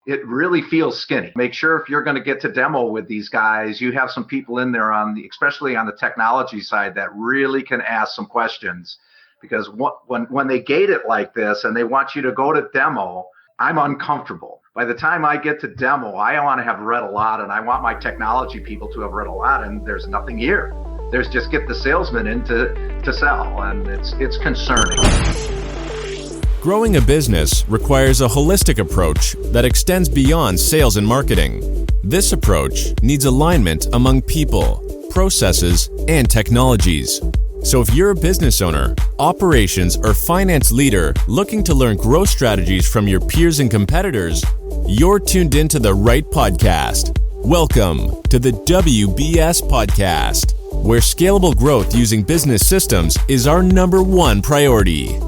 it really feels skinny. Make sure if you're going to get to demo with these guys, you have some people in there especially on the technology side, that really can ask some questions. Because when they gate it like this and they want you to go to demo, I'm uncomfortable. By the time I get to demo, I want to have read a lot, and I want my technology people to have read a lot, and there's nothing here. There's just get the salesman in to sell, and it's concerning. Growing a business requires a holistic approach that extends beyond sales and marketing. This approach needs alignment among people, processes, and technologies. So if you're a business owner, operations, or finance leader looking to learn growth strategies from your peers and competitors, you're tuned into the right podcast. Welcome to the WBS Podcast, where scalable growth using business systems is our number one priority.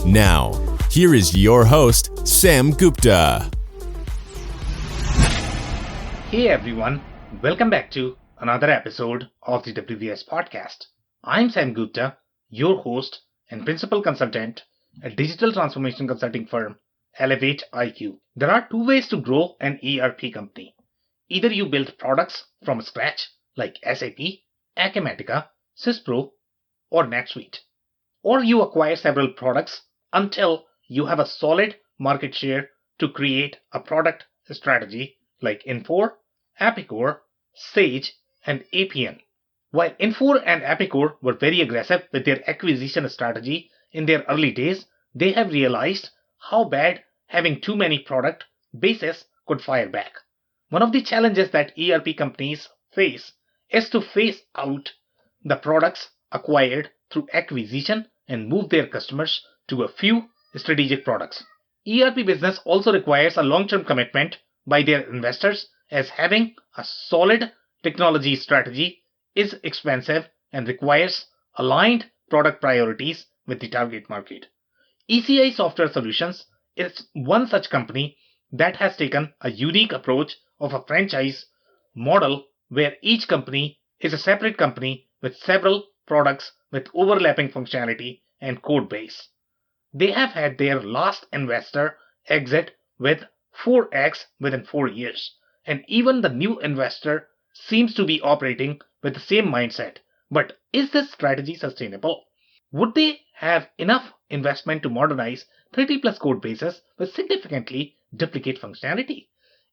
Now, here is your host, Sam Gupta. Hey everyone, welcome back to another episode of the WBS Podcast. I'm Sam Gupta, your host and principal consultant at digital transformation consulting firm Elevate IQ. There are two ways to grow an ERP company. Either you build products from scratch like SAP, Acumatica, SYSPRO, or NetSuite, or you acquire several products until you have a solid market share to create a product strategy like Infor, Epicor, Sage, and Appian. While Infor and Epicor were very aggressive with their acquisition strategy in their early days, they have realized how bad having too many product bases could fire back. One of the challenges that ERP companies face is to phase out the products acquired through acquisition and move their customers to a few strategic products. ERP business also requires a long-term commitment by their investors, as having a solid technology strategy is expensive and requires aligned product priorities with the target market. ECI Software Solutions is one such company that has taken a unique approach of a franchise model where each company is a separate company with several products with overlapping functionality and code base. They have had their last investor exit with 4x within 4 years, and even the new investor seems to be operating with the same mindset. But is this strategy sustainable? Would they have enough investment to modernize 30 plus code bases with significantly duplicate functionality?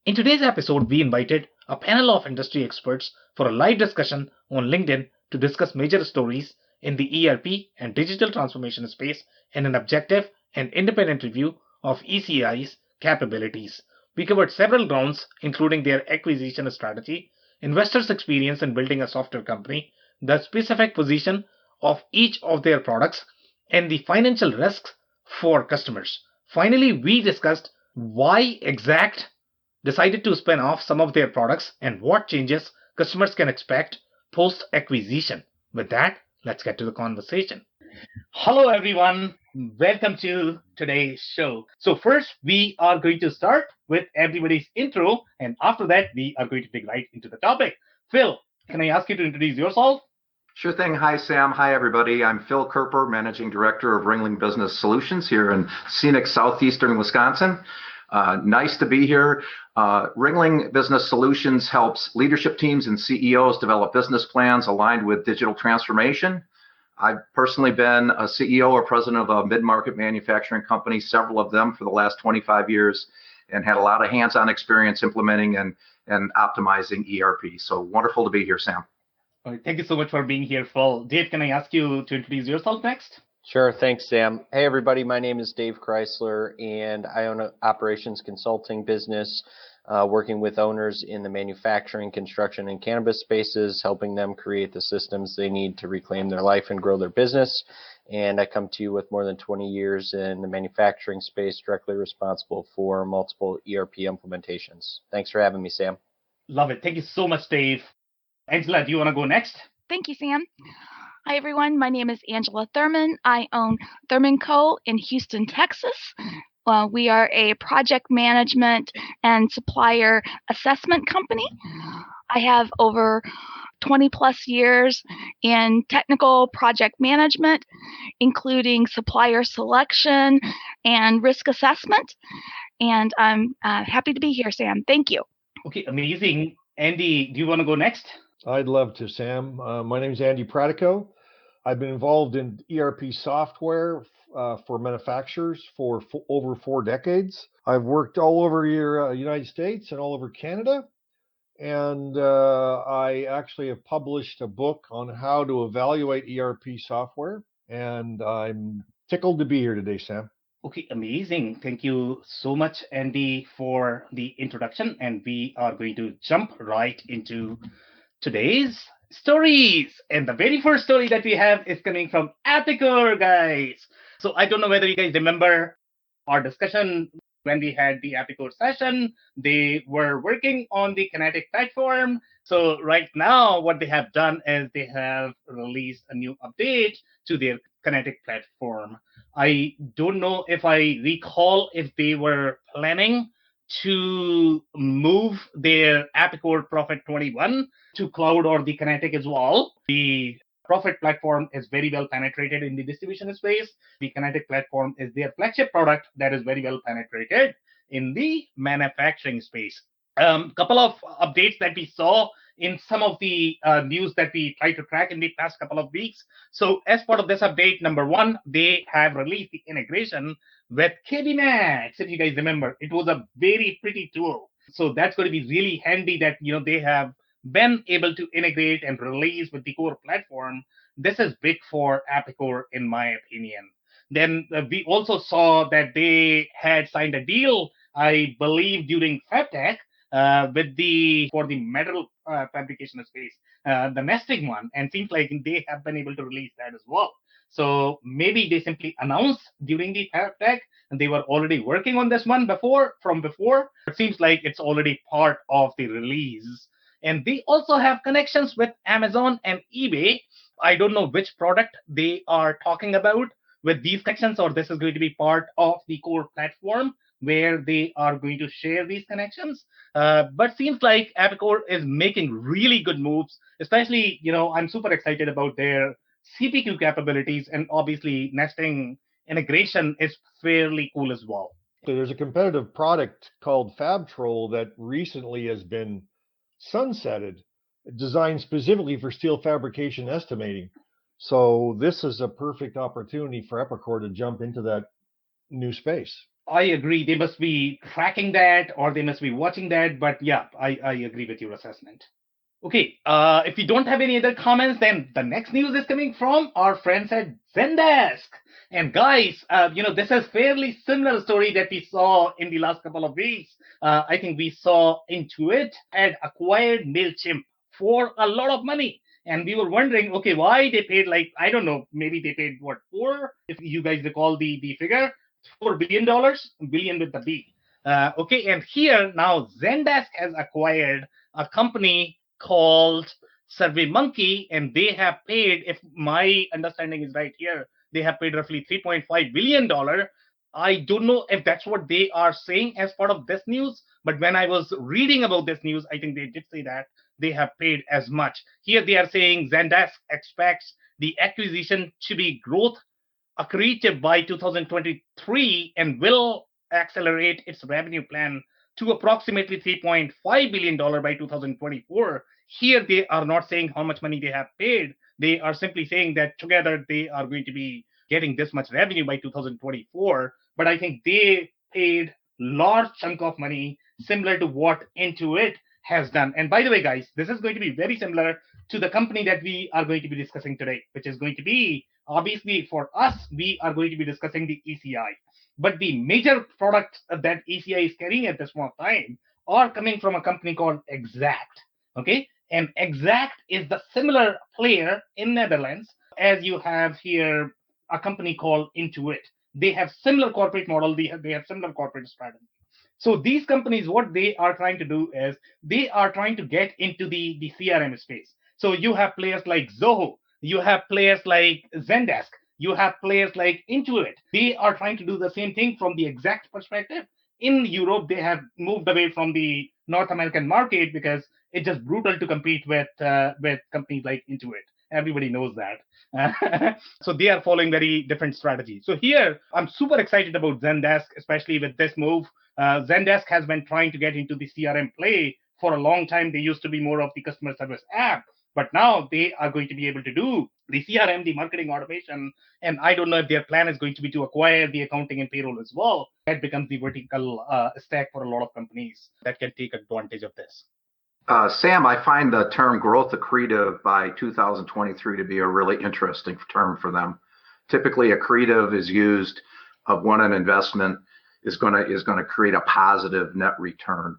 In today's episode, we invited a panel of industry experts for a live discussion on LinkedIn to discuss major stories in the ERP and digital transformation space in an objective and independent review of ECI's capabilities. We covered several grounds, including their acquisition strategy, investors' experience in building a software company, the specific position of each of their products, and the financial risks for customers. Finally, we discussed why Exact decided to spin off some of their products and what changes customers can expect post-acquisition. With that, let's get to the conversation. Hello, everyone. Welcome to today's show. So first, we are going to start with everybody's intro, and after that, we are going to dig right into the topic. Phil, can I ask you to introduce yourself? Sure thing. Hi, Sam. Hi, everybody. I'm Phil Kerper, Managing Director of Ringling Business Solutions here in scenic southeastern Wisconsin. Nice to be here. Ringling Business Solutions helps leadership teams and CEOs develop business plans aligned with digital transformation. I've personally been a CEO or president of a mid-market manufacturing company, several of them for the last 25 years, and had a lot of hands-on experience implementing and optimizing ERP. So wonderful to be here, Sam. All right, thank you so much for being here, Phil. Dave, can I ask you to introduce yourself next? Sure. Thanks, Sam. Hey, everybody. My name is Dave Chrysler, and I own an operations consulting business working with owners in the manufacturing, construction, and cannabis spaces, helping them create the systems they need to reclaim their life and grow their business. And I come to you with more than 20 years in the manufacturing space, directly responsible for multiple ERP implementations. Thanks for having me, Sam. Love it. Thank you so much, Dave. Angela, do you want to go next? Thank you, Sam. Hi, everyone. My name is Angela Thurman. I own Thurman Co. in Houston, Texas. We are a project management and supplier assessment company. I have over 20 plus years in technical project management, including supplier selection and risk assessment. And I'm happy to be here, Sam. Thank you. Okay, amazing. Andy, do you want to go next? I'd love to, Sam. My name is Andy Pratico. I've been involved in ERP software for manufacturers for over 4 decades. I've worked all over the United States and all over Canada. And I actually have published a book on how to evaluate ERP software. And I'm tickled to be here today, Sam. Okay, amazing. Thank you so much, Andy, for the introduction. And we are going to jump right into today's stories. And the very first story that we have is coming from Epicor, guys. So I don't know whether you guys remember our discussion when we had the Epicor session. They were working on the Kinetic platform. So right now, what they have done is they have released a new update to their Kinetic platform. I don't know if I recall if they were planning to move their Epicor Prophet 21 to cloud or the Kinetic as well. The Prophet platform is very well penetrated in the distribution space. The Kinetic platform is their flagship product that is very well penetrated in the manufacturing space. Couple of updates that we saw in some of the news that we tried to track in the past couple of weeks. So as part of this update, number one, they have released the integration with KBMax. If you guys remember, it was a very pretty tool. So that's going to be really handy that they have been able to integrate and release with the core platform. This is big for Epicor, in my opinion. Then we also saw that they had signed a deal, I believe, during FabTech for the metal fabrication space, the nesting one, and seems like they have been able to release that as well. So maybe they simply announced during the FabTech, and they were already working on this one before. It seems like it's already part of the release. And they also have connections with Amazon and eBay. I don't know which product they are talking about with these connections, or this is going to be part of the core platform where they are going to share these connections. But seems like Epicor is making really good moves, especially, I'm super excited about their CPQ capabilities, and obviously nesting integration is fairly cool as well. So there's a competitive product called FabTrol that recently has been sunsetted, designed specifically for steel fabrication estimating. So this is a perfect opportunity for Epicor to jump into that new space. I agree. They must be tracking that, or they must be watching that. But yeah, I agree with your assessment. Okay, if we don't have any other comments, then the next news is coming from our friends at Zendesk. And guys, this is fairly similar story that we saw in the last couple of weeks. I think we saw Intuit had acquired MailChimp for a lot of money. And we were wondering, okay, why they paid I don't know, maybe they paid what, if you guys recall the figure, $4 billion, billion with the B. Okay, and here now Zendesk has acquired a company called SurveyMonkey, and they have paid, if my understanding is right here, they have paid roughly $3.5 billion. I don't know if that's what they are saying as part of this news, but when I was reading about this news, I think they did say that they have paid as much. Here they are saying Zendesk expects the acquisition to be growth accretive by 2023 and will accelerate its revenue plan to approximately $3.5 billion by 2024. Here they are not saying how much money they have paid. They are simply saying that together they are going to be getting this much revenue by 2024. But I think they paid large chunk of money similar to what Intuit has done. And by the way, guys, this is going to be very similar to the company that we are going to be discussing today, which is going to be, obviously for us, we are going to be discussing the ECI. But the major products that ECI is carrying at this point of time are coming from a company called Exact. Okay, and Exact is the similar player in Netherlands as you have here a company called Intuit. They have similar corporate model. They have similar corporate strategy. So these companies, what they are trying to do is they are trying to get into the CRM space. So you have players like Zoho, you have players like Zendesk, you have players like Intuit. They are trying to do the same thing from the Exact perspective. In Europe, they have moved away from the North American market because it's just brutal to compete with companies like Intuit. Everybody knows that. So they are following very different strategies. So here, I'm super excited about Zendesk, especially with this move. Zendesk has been trying to get into the CRM play for a long time. They used to be more of the customer service app, but now they are going to be able to do the CRM, the marketing automation, and I don't know if their plan is going to be to acquire the accounting and payroll as well. That becomes the vertical stack for a lot of companies that can take advantage of this. Sam, I find the term growth accretive by 2023 to be a really interesting term for them. Typically, accretive is used of when an investment is going to create a positive net return.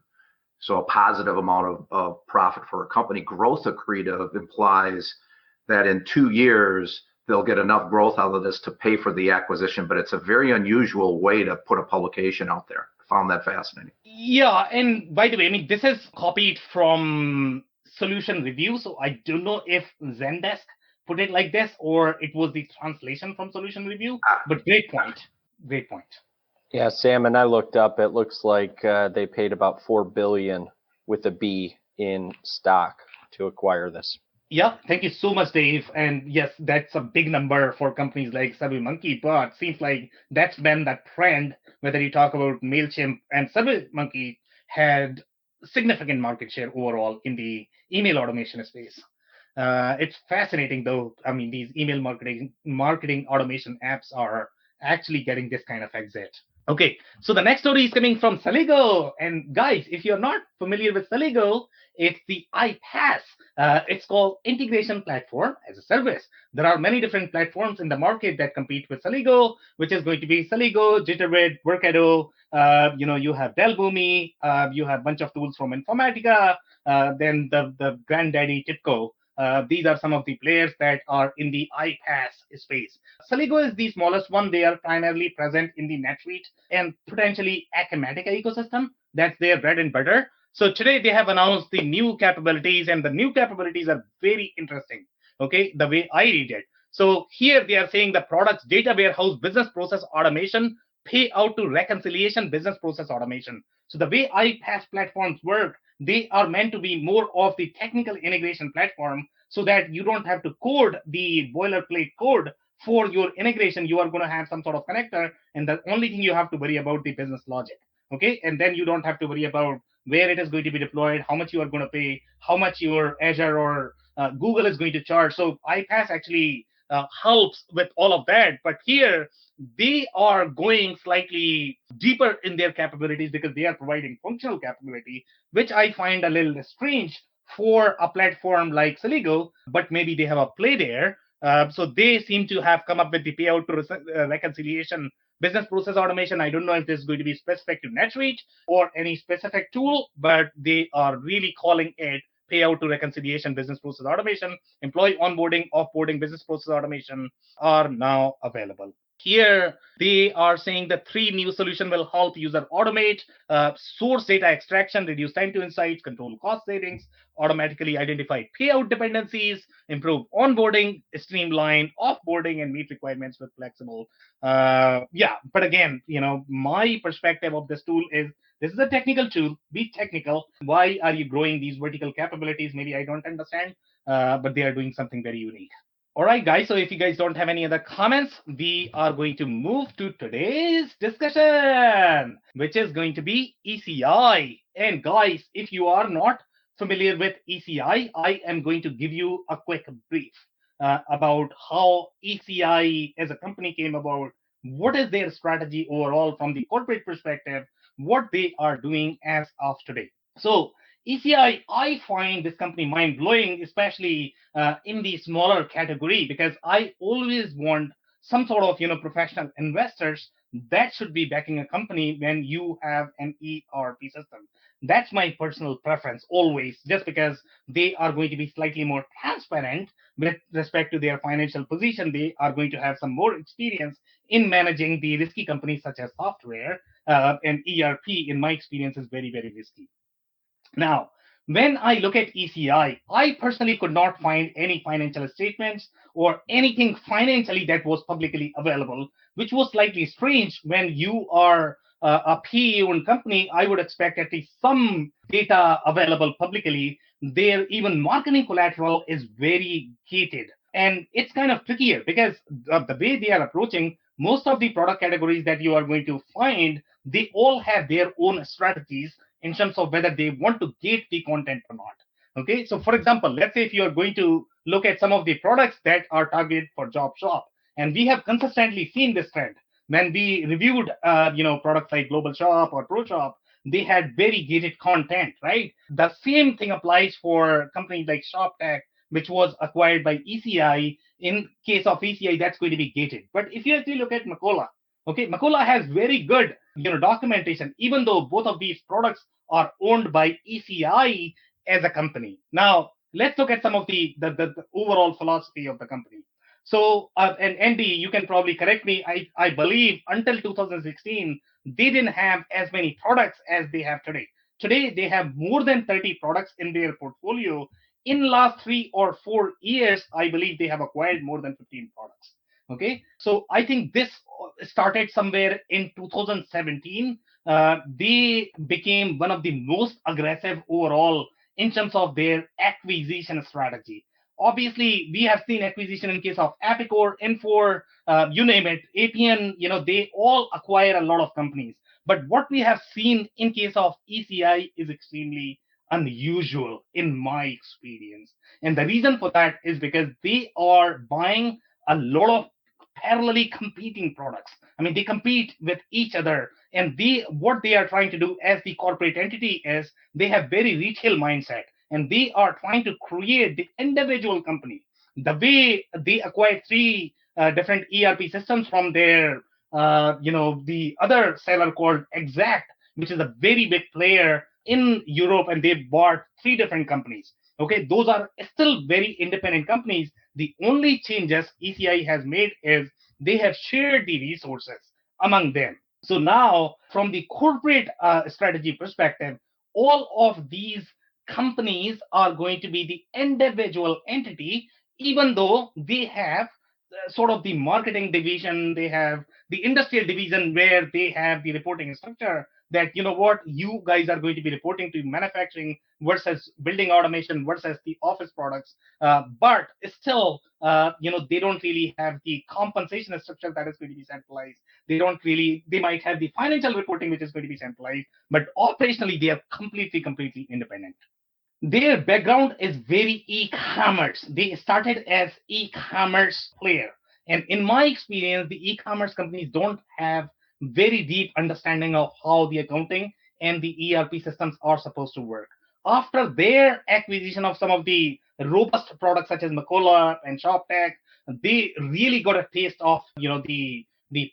So a positive amount of profit for a company. Growth accretive implies that in 2 years, they'll get enough growth out of this to pay for the acquisition, but it's a very unusual way to put a publication out there. I found that fascinating. Yeah, and by the way, I mean, this is copied from Solution Review, so I don't know if Zendesk put it like this or it was the translation from Solution Review, but great point. Great point. Yeah, Sam, and I looked up, it looks like they paid about $4 billion with a B in stock to acquire this. Yeah, thank you so much, Dave. And yes, that's a big number for companies like SurveyMonkey, but seems like that's been the trend. Whether you talk about MailChimp and SurveyMonkey had significant market share overall in the email automation space. It's fascinating, though. I mean, these email marketing automation apps are actually getting this kind of exit. Okay, so the next story is coming from Celigo. And guys, if you're not familiar with Celigo, it's the iPaaS. It's called Integration Platform as a Service. There are many different platforms in the market that compete with Celigo, which is going to be Celigo, Jitterbit, Workato. You have Delboomi. You have a bunch of tools from Informatica. Then the granddaddy TIPCO. These are some of the players that are in the iPaaS space. Celigo is the smallest one. They are primarily present in the NetSuite and potentially Acumatica ecosystem. That's their bread and butter. So today they have announced the new capabilities, and the new capabilities are very interesting, okay, the way I read it. So here they are saying the products, data warehouse, business process automation, payout to reconciliation, business process automation. So the way iPaaS platforms work, they are meant to be more of the technical integration platform so that you don't have to code the boilerplate code for your integration. You are going to have some sort of connector, and the only thing you have to worry about the business logic. Okay, and then you don't have to worry about where it is going to be deployed, how much you are going to pay, how much your Azure or Google is going to charge. So iPaaS actually helps with all of that. But here they are going slightly deeper in their capabilities because they are providing functional capability, which I find a little strange for a platform like Celigo, but maybe they have a play there. So they seem to have come up with the payout to reconciliation business process automation. I don't know if this is going to be specific to NetSuite or any specific tool, but they are really calling it payout to reconciliation business process automation. Employee onboarding, offboarding, business process automation are now available. Here, they are saying the 3 new solutions will help user automate source data extraction, reduce time to insights, control cost savings, automatically identify payout dependencies, improve onboarding, streamline offboarding, and meet requirements with flexible. But again, my perspective of this tool is this is a technical tool. Be technical. Why are you growing these vertical capabilities? Maybe I don't understand, but they are doing something very unique. All right, guys. So if you guys don't have any other comments, we are going to move to today's discussion, which is going to be ECI. And guys, if you are not familiar with ECI, I am going to give you a quick brief about how ECI as a company came about, what is their strategy overall from the corporate perspective, what they are doing as of today. So ECI, I find this company mind-blowing, especially in the smaller category, because I always want some sort of professional investors that should be backing a company when you have an ERP system. That's my personal preference always, just because they are going to be slightly more transparent with respect to their financial position. They are going to have some more experience in managing the risky companies such as software, and ERP, in my experience, is very, very risky. Now, when I look at ECI, I personally could not find any financial statements or anything financially that was publicly available, which was slightly strange. When you are a PE-owned company, I would expect at least some data available publicly. Their even marketing collateral is very gated. And it's kind of trickier because of the way they are approaching. most of the product categories that you are going to find, they all have their own strategies in terms of whether they want to gate the content or not. Okay, so for example, let's say if you are going to look at some of the products that are targeted for job shop, and we have consistently seen this trend when we reviewed, products like Global Shop or Pro Shop, they had very gated content, right? The same thing applies for companies like ShopTech, which was acquired by ECI. In case of ECI, that's going to be gated. But if you actually look at Macola, okay, Macola has very good, documentation, even though both of these products are owned by ECI as a company. Now, let's look at some of the overall philosophy of the company. So, and Andy, you can probably correct me. I believe until 2016, they didn't have as many products as they have today. Today, they have more than 30 products in their portfolio. In last 3 or 4 years, I believe they have acquired more than 15 products. Okay, so I think this started somewhere in 2017. They became one of the most aggressive overall in terms of their acquisition strategy. Obviously, we have seen acquisition in case of Epicor, Infor, you name it, Appian, they all acquire a lot of companies. But what we have seen in case of ECI is extremely unusual in my experience. And the reason for that is because they are buying a lot of parallelly competing products. I mean, they compete with each other, and what they are trying to do as the corporate entity is they have very retail mindset, and they are trying to create the individual company. The way they acquired three different ERP systems from their, the other seller called Exact, which is a very big player in Europe, and they bought three different companies. Okay, those are still very independent companies. The only changes ECI has made is they have shared the resources among them. So now, from the corporate strategy perspective, all of these companies are going to be the individual entity, even though they have sort of the marketing division, they have the industrial division where they have the reporting structure that, what, you guys are going to be reporting to manufacturing versus building automation versus the office products. But still, they don't really have the compensation structure that is going to be centralized. They might have the financial reporting, which is going to be centralized, but operationally, they are completely independent. Their background is very e-commerce. They started as e-commerce player. And in my experience, the e-commerce companies don't have very deep understanding of how the accounting and the ERP systems are supposed to work. After their acquisition of some of the robust products such as Macola and ShopTech, they really got a taste of the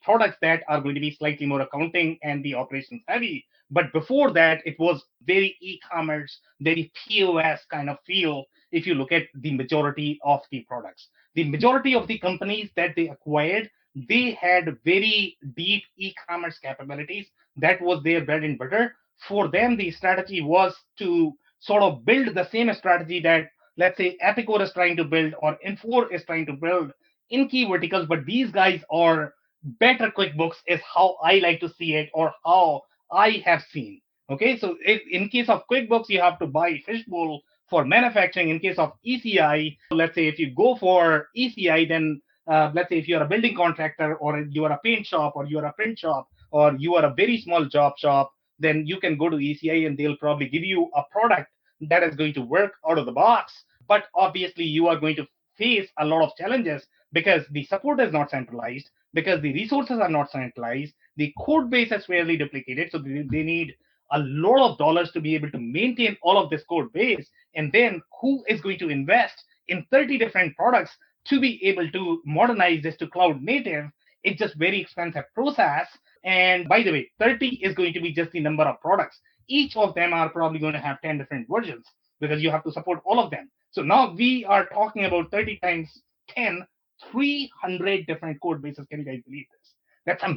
products that are going to be slightly more accounting and the operations heavy. But before that, it was very e-commerce, very POS kind of feel if you look at the majority of the products. The majority of the companies that they acquired, they had very deep e-commerce capabilities. That was their bread and butter. For them, the strategy was to sort of build the same strategy that, let's say, Epicor is trying to build or Infor is trying to build in key verticals, but these guys are better QuickBooks is how I like to see it, or how I have seen. Okay, so in case of QuickBooks, you have to buy Fishbowl for manufacturing. In case of ECI, let's say if you go for ECI, then let's say if you're a building contractor, or you are a paint shop, or you are a print shop, or you are a very small job shop, then you can go to ECI and they'll probably give you a product that is going to work out of the box. But obviously, you are going to face a lot of challenges because the support is not centralized, because the resources are not centralized, the code base is fairly duplicated, so they need a lot of dollars to be able to maintain all of this code base. And then who is going to invest in 30 different products to be able to modernize this to cloud native? It's just very expensive process. And by the way, 30 is going to be just the number of products. Each of them are probably going to have 10 different versions because you have to support all of them. So now we are talking about 30 times 10, 300 different code bases. Can you guys believe this? That's a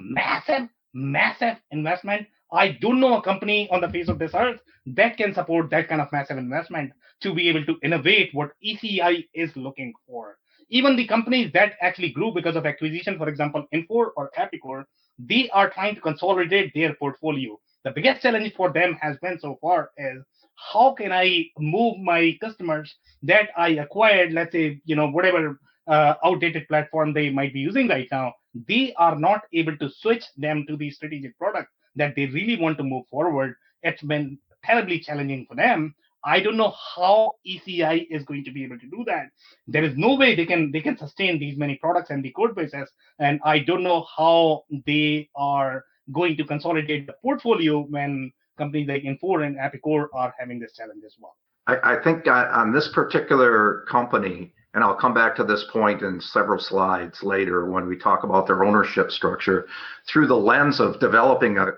massive investment. I don't know a company on the face of this earth that can support that kind of massive investment to be able to innovate what ECI is looking for. Even the companies that actually grew because of acquisition, for example, Infor or Epicor, they are trying to consolidate their portfolio. The biggest challenge for them has been so far is how can I move my customers that I acquired, let's say, whatever outdated platform they might be using right now, they are not able to switch them to the strategic product that they really want to move forward. It's been terribly challenging for them. I don't know how ECI is going to be able to do that. There is no way they can sustain these many products and the code bases, and I don't know how they are going to consolidate the portfolio when companies like Infor and Epicor are having this challenge as well. I think on this particular company, and I'll come back to this point in several slides later when we talk about their ownership structure, through the lens of developing a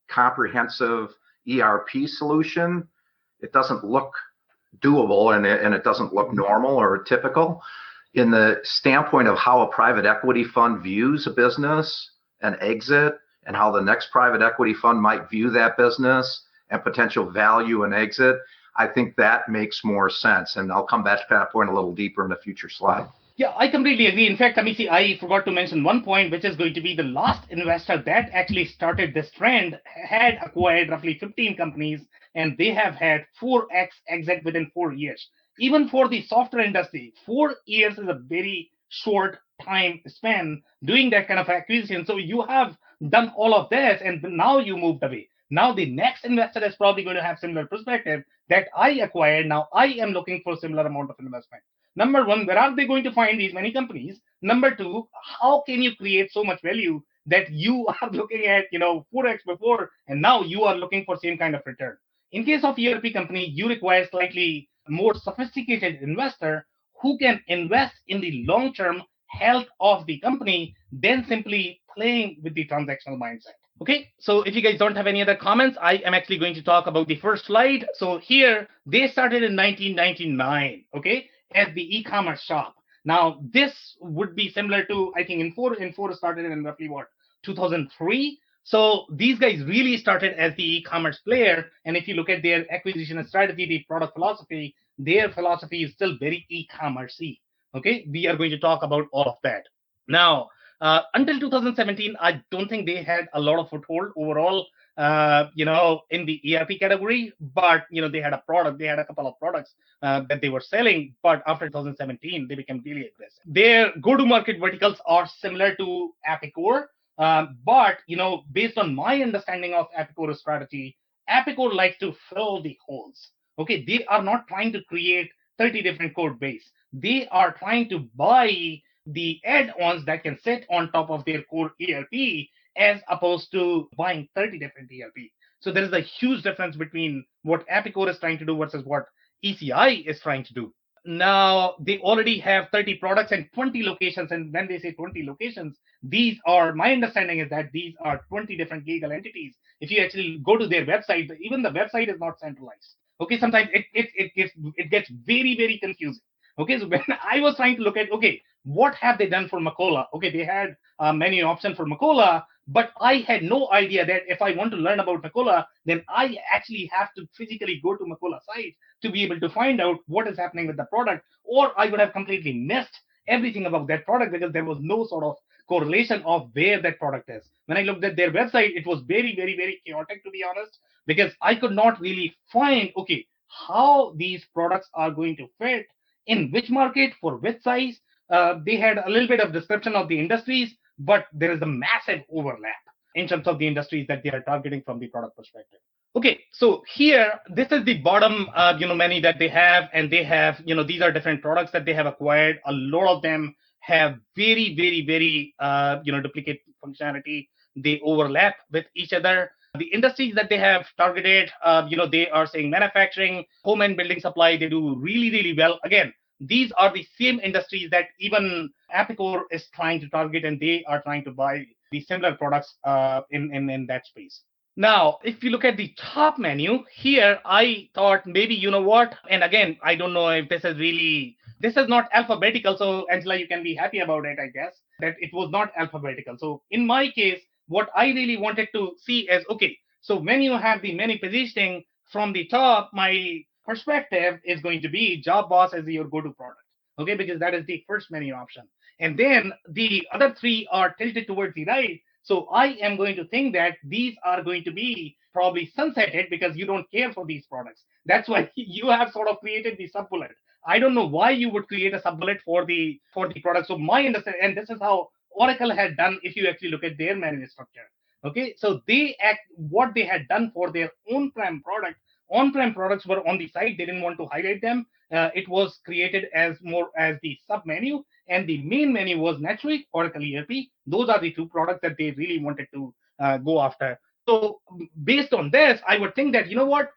comprehensive ERP solution, it doesn't look doable and it doesn't look normal or typical. In the standpoint of how a private equity fund views a business and exit, and how the next private equity fund might view that business and potential value and exit, I think that makes more sense. And I'll come back to that point a little deeper in a future slide. Yeah, I completely agree. In fact, Amici, I forgot to mention one point, which is going to be the last investor that actually started this trend had acquired roughly 15 companies, and they have had 4x exit within 4 years. Even for the software industry, 4 years is a very short time span doing that kind of acquisition. So you have done all of this, and now you moved away. Now the next investor is probably going to have similar perspective that I acquired. Now I am looking for similar amount of investment. Number one, where are they going to find these many companies? Number two, how can you create so much value that you are looking at, 4x before, and now you are looking for same kind of return? In case of ERP company, you require slightly more sophisticated investor who can invest in the long-term health of the company than simply playing with the transactional mindset. Okay, so if you guys don't have any other comments, I am actually going to talk about the first slide. So here, they started in 1999, okay, as the e-commerce shop. Now, this would be similar to, I think, Infor started in roughly, 2003? So these guys really started as the e-commerce player. And if you look at their acquisition strategy, the product philosophy, their philosophy is still very e-commerce-y. Okay, we are going to talk about all of that. Now, until 2017, I don't think they had a lot of foothold overall, in the ERP category, but, they had a couple of products that they were selling. But after 2017, they became really aggressive. Their go-to-market verticals are similar to Epicor, but, based on my understanding of Epicor's strategy, Epicor likes to fill the holes. Okay, they are not trying to create 30 different code base. They are trying to buy the add-ons that can sit on top of their core ERP as opposed to buying 30 different ERP. So there is a huge difference between what Epicor is trying to do versus what ECI is trying to do. Now, they already have 30 products and 20 locations. And when they say 20 locations, my understanding is that these are 20 different legal entities. If you actually go to their website, even the website is not centralized. Okay, sometimes it gets very, very confusing. Okay, so when I was trying to look at, okay, what have they done for Macola? Okay, they had a menu option for Macola, but I had no idea that if I want to learn about Macola, then I actually have to physically go to Macola site to be able to find out what is happening with the product, or I would have completely missed everything about that product because there was no sort of correlation of where that product is. When I looked at their website, it was very, very, very chaotic, to be honest, because I could not really find, okay, how these products are going to fit in which market for which size. They had a little bit of description of the industries, but there is a massive overlap in terms of the industries that they are targeting from the product perspective. Okay, so here, this is the bottom, menu that they have, and they have, these are different products that they have acquired. A lot of them have very, very, very, duplicate functionality. They overlap with each other. The industries that they have targeted, they are saying manufacturing, home and building supply. They do really, really well. Again, these are the same industries that even Epicor is trying to target, and they are trying to buy the similar products in that space. Now, if you look at the top menu here, I thought maybe, and again, I don't know if this is not alphabetical. So Angela, you can be happy about it, I guess, that it was not alphabetical. So in my case, what I really wanted to see is, okay, so when you have the menu positioning from the top, my perspective is going to be Job Boss as your go-to product, okay, because that is the first menu option. And then the other three are tilted towards the right. So I am going to think that these are going to be probably sunsetted because you don't care for these products. That's why you have sort of created the sub-bullet. I don't know why you would create a sub-bullet for the product. So my understanding, and this is how Oracle had done if you actually look at their management structure. Okay, so what they had done for their on-prem product. On-prem products were on the side. They didn't want to highlight them. It was created as more as the sub-menu, and the main menu was NetSuite, Oracle ERP. Those are the two products that they really wanted to go after. So based on this, I would think that, you know what,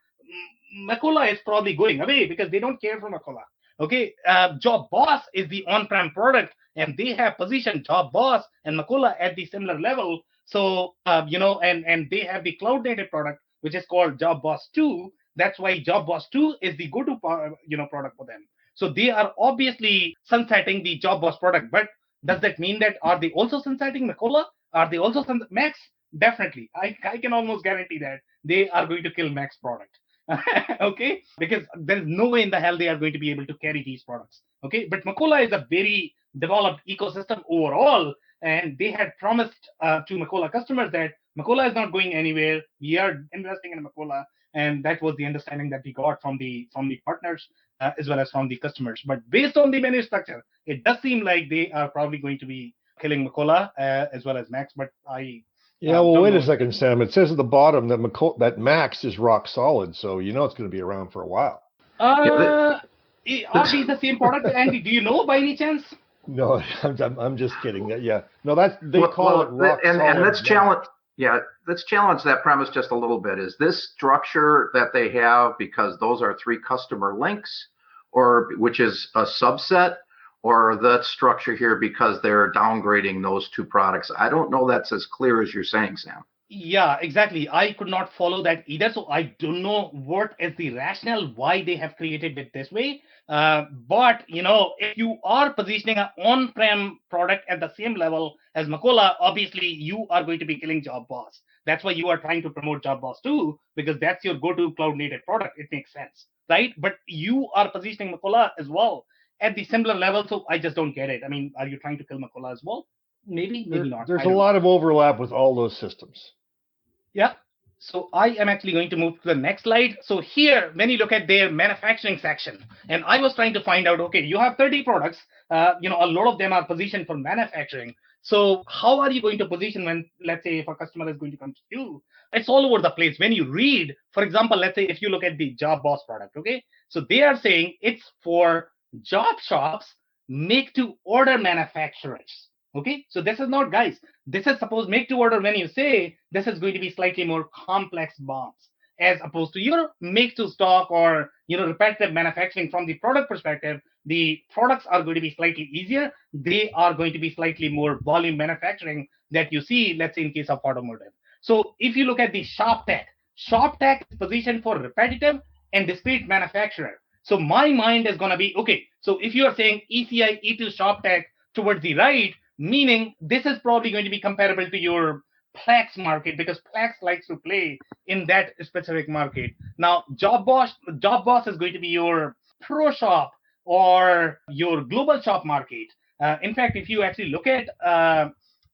Macola is probably going away because they don't care for Macola. Okay, Job Boss is the on-prem product, and they have positioned Job Boss and Macola at the similar level. So and they have the cloud native product, which is called Job Boss 2. That's why Job Boss 2 is the go-to product for them. So they are obviously sunsetting the Job Boss product. But does that mean that are they also sunsetting Macola? Are they also Max? Definitely. I can almost guarantee that they are going to kill Max product. Okay, because there's no way in the hell they are going to be able to carry these products. Okay, but Macola is a very developed ecosystem overall, and they had promised to Macola customers that Macola is not going anywhere. We are investing in Macola, and that was the understanding that we got from the partners as well as from the customers. But based on the menu structure, it does seem like they are probably going to be killing Macola as well as Max. But Yeah, well, wait a second, Sam. It says at the bottom that that Max is rock solid, so you know it's going to be around for a while. Are these the same product, Andy? Do you know by any chance? No, I'm just kidding. Yeah, no, they call it rock solid. And let's challenge. Yeah, let's challenge that premise just a little bit. Is this structure that they have because those are 3 customer links, or which is a subset? Or that structure here because they're downgrading those 2 products? I don't know that's as clear as you're saying, Sam. Yeah, exactly. I could not follow that either. So I don't know what is the rationale why they have created it this way. But, if you are positioning an on-prem product at the same level as Macola, obviously you are going to be killing Job Boss. That's why you are trying to promote Job Boss 2, because that's your go-to cloud native product. It makes sense, right? But you are positioning Macola as well at the similar level, so I just don't get it. I mean, are you trying to kill Macola as well? Maybe not. There's a lot of overlap with all those systems. Yeah. So I am actually going to move to the next slide. So here, when you look at their manufacturing section, and I was trying to find out, okay, you have 30 products. A lot of them are positioned for manufacturing. So how are you going to position when, let's say, if a customer is going to come to you? It's all over the place. When you read, for example, let's say if you look at the Job Boss product, okay, so they are saying it's for job shops, make to order manufacturers. Okay, so this is not, guys, this is supposed make to order. When you say this is going to be slightly more complex bombs as opposed to your make to stock or repetitive manufacturing. From the product perspective, the products are going to be slightly easier. They are going to be slightly more volume manufacturing that you see, let's say, in case of automotive. So if you look at the shop tech is positioned for repetitive and discrete manufacturer. So my mind is going to be, okay, so if you are saying ECI E2 shop tech towards the right, meaning this is probably going to be comparable to your Plex market, because Plex likes to play in that specific market. Now, Job Boss is going to be your pro shop or your global shop market. In fact, if you actually look at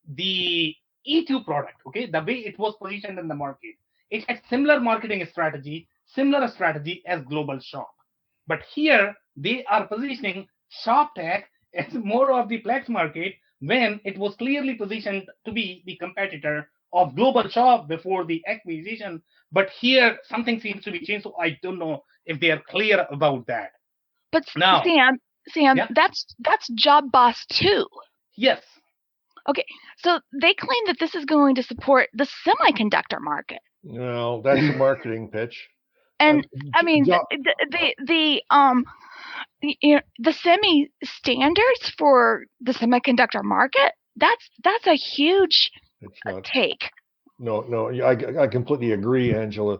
the E2 product, okay, the way it was positioned in the market, it had similar marketing strategy, similar strategy as global shop. But here they are positioning shop tech as more of the Plex market, when it was clearly positioned to be the competitor of global shop before the acquisition. But here something seems to be changed, so I don't know if they are clear about that. But now, Sam, yeah? that's Job Boss 2. Yes. Okay, so they claim that this is going to support the semiconductor market. No, that's a marketing pitch. And I mean, the semi standards for the semiconductor market, that's a huge take. No, I completely agree, Angela.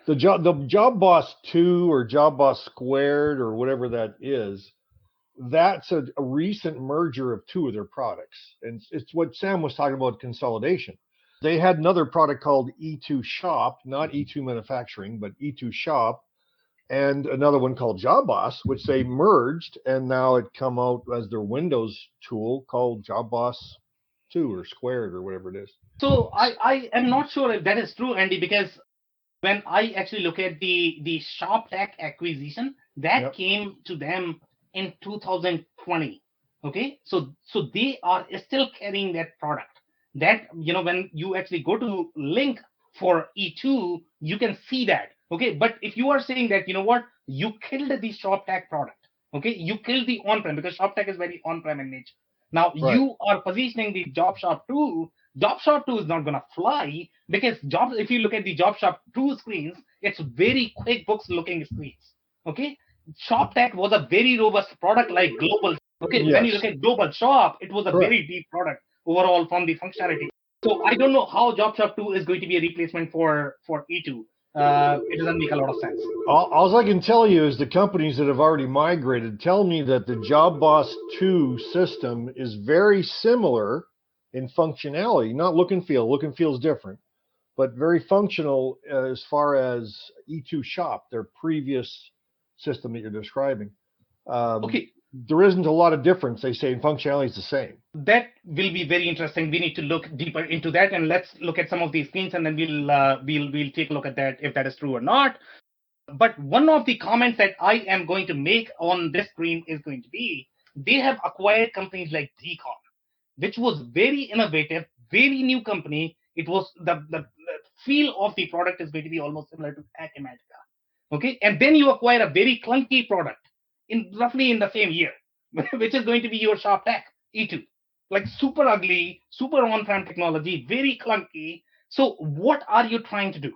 The Job Boss 2 or Job Boss Squared or whatever that is, that's a recent merger of 2 of their products. And it's what Sam was talking about, consolidation. They had another product called E2 Shop, not E2 Manufacturing, but E2 Shop, and another one called Job Boss, which they merged, and now it come out as their Windows tool called Job Boss 2 or Squared or whatever it is. So I am not sure if that is true, Andy, because when I actually look at the Shop Tech acquisition, that came to them in 2020. Okay, so they are still carrying that product. That, when you actually go to link for E2, you can see that. Okay, but if you are saying that, what, you killed the ShopTech product. Okay, you killed the on-prem because ShopTech is very on-prem in nature. Now Right. you are positioning the Job Shop 2. Job Shop 2 is not gonna fly because jobs. If you look at the Job Shop 2 screens, it's very QuickBooks looking screens. Okay, ShopTech was a very robust product like Global. Okay, when you look Yes. at Global Shop, it was a Correct. very deep product overall from the functionality. So I don't know how Job Shop 2 is going to be a replacement for E2. It doesn't make a lot of sense. All I can tell you is the companies that have already migrated tell me that the Job Boss 2 system is very similar in functionality, not look and feel. Look and feel is different, but very functional as far as E2 Shop, their previous system that you're describing. Okay, There isn't a lot of difference. They say in functionality is the same. that will be very interesting. We need to look deeper into that, and let's look at some of these screens, and then we'll take a look at that if that is true or not. But one of the comments that I am going to make on this screen is going to be they have acquired companies like Decom, which was very innovative, very new company. It was the feel of the product is going to be almost similar to Acumatica. Okay, and then you acquire a very clunky product in roughly in the same year, which is going to be your ShopTech E2, like super ugly, super on-prem technology, very clunky. So what are you trying to do?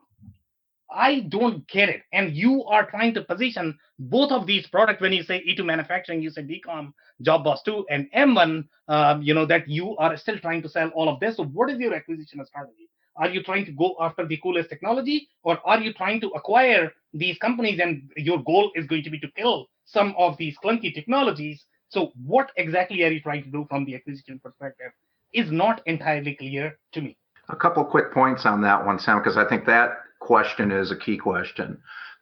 I don't get it. And you are trying to position both of these products when you say E2 manufacturing, you say Decom, Job Boss 2, and M1, that you are still trying to sell all of this. So, what is your acquisition strategy? Are you trying to go after the coolest technology, or are you trying to acquire these companies and your goal is going to be to kill some of these clunky technologies? So, what exactly are you trying to do from the acquisition perspective is not entirely clear to me. A couple quick points on that one, Sam, because I think that question is a key question.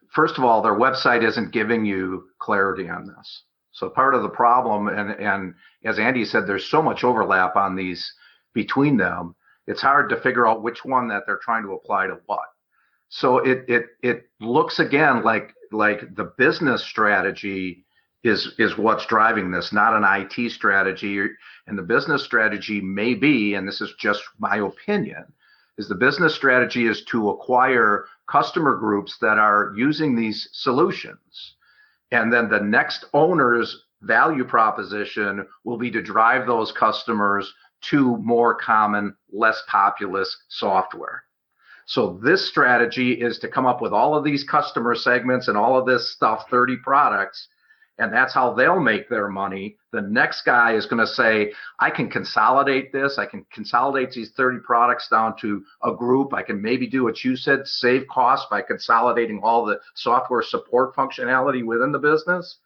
First of all, their website isn't giving you clarity on this. So part of the problem, and as Andy said, there's so much overlap on these between them, it's hard to figure out which one that they're trying to apply to what. So it looks again like the business strategy is what's driving this, not an IT strategy. And the business strategy may be, and this is just my opinion, is the business strategy is to acquire customer groups that are using these solutions. And then the next owner's value proposition will be to drive those customers to more common, less populous software. So this strategy is to come up with all of these customer segments and all of this stuff, 30 products, and that's how they'll make their money. The next guy is going to say, I can consolidate this. I can consolidate these 30 products down to a group. I can maybe do what you said, save costs by consolidating all the software support functionality within the business.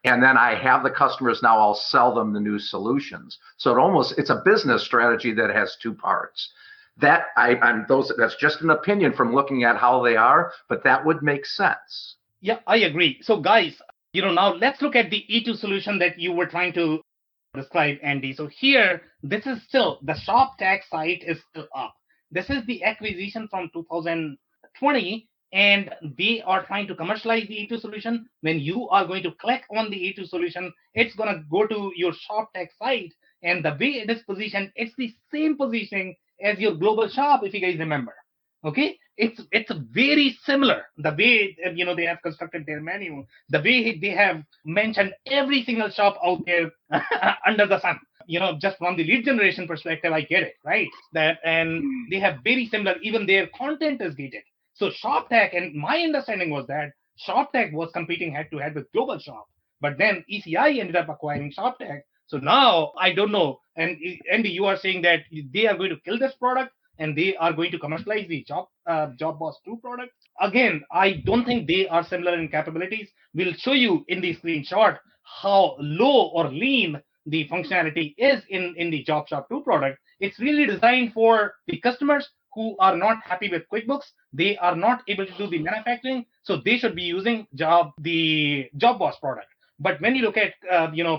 And then I have the customers now, I'll sell them the new solutions. So it's a business strategy that has two parts. That's just an opinion from looking at how they are, but that would make sense. Yeah, I agree. So guys, now let's look at the E2 solution that you were trying to describe, Andy. So here, this is still, the ShopTech site is still up. This is the acquisition from 2020, and they are trying to commercialize the E2 solution. When you are going to click on the E2 solution, it's going to go to your ShopTech site. And the way it is positioned, it's the same positioning as your global shop, if you guys remember. Okay, it's very similar. The way they have constructed their menu, the way they have mentioned every single shop out there under the sun. Just from the lead generation perspective, I get it, right? And they have very similar. Even their content is gated. So ShopTech, and my understanding was that ShopTech was competing head to head with Global Shop, but then ECI ended up acquiring ShopTech. So now I don't know. And Andy, you are saying that they are going to kill this product and they are going to commercialize the Job Boss 2 product. Again, I don't think they are similar in capabilities. We'll show you in the screenshot how low or lean the functionality is in the Job Shop 2 product. It's really designed for the customers who are not happy with QuickBooks. They are not able to do the manufacturing, so they should be using the Job Boss product. But when you look at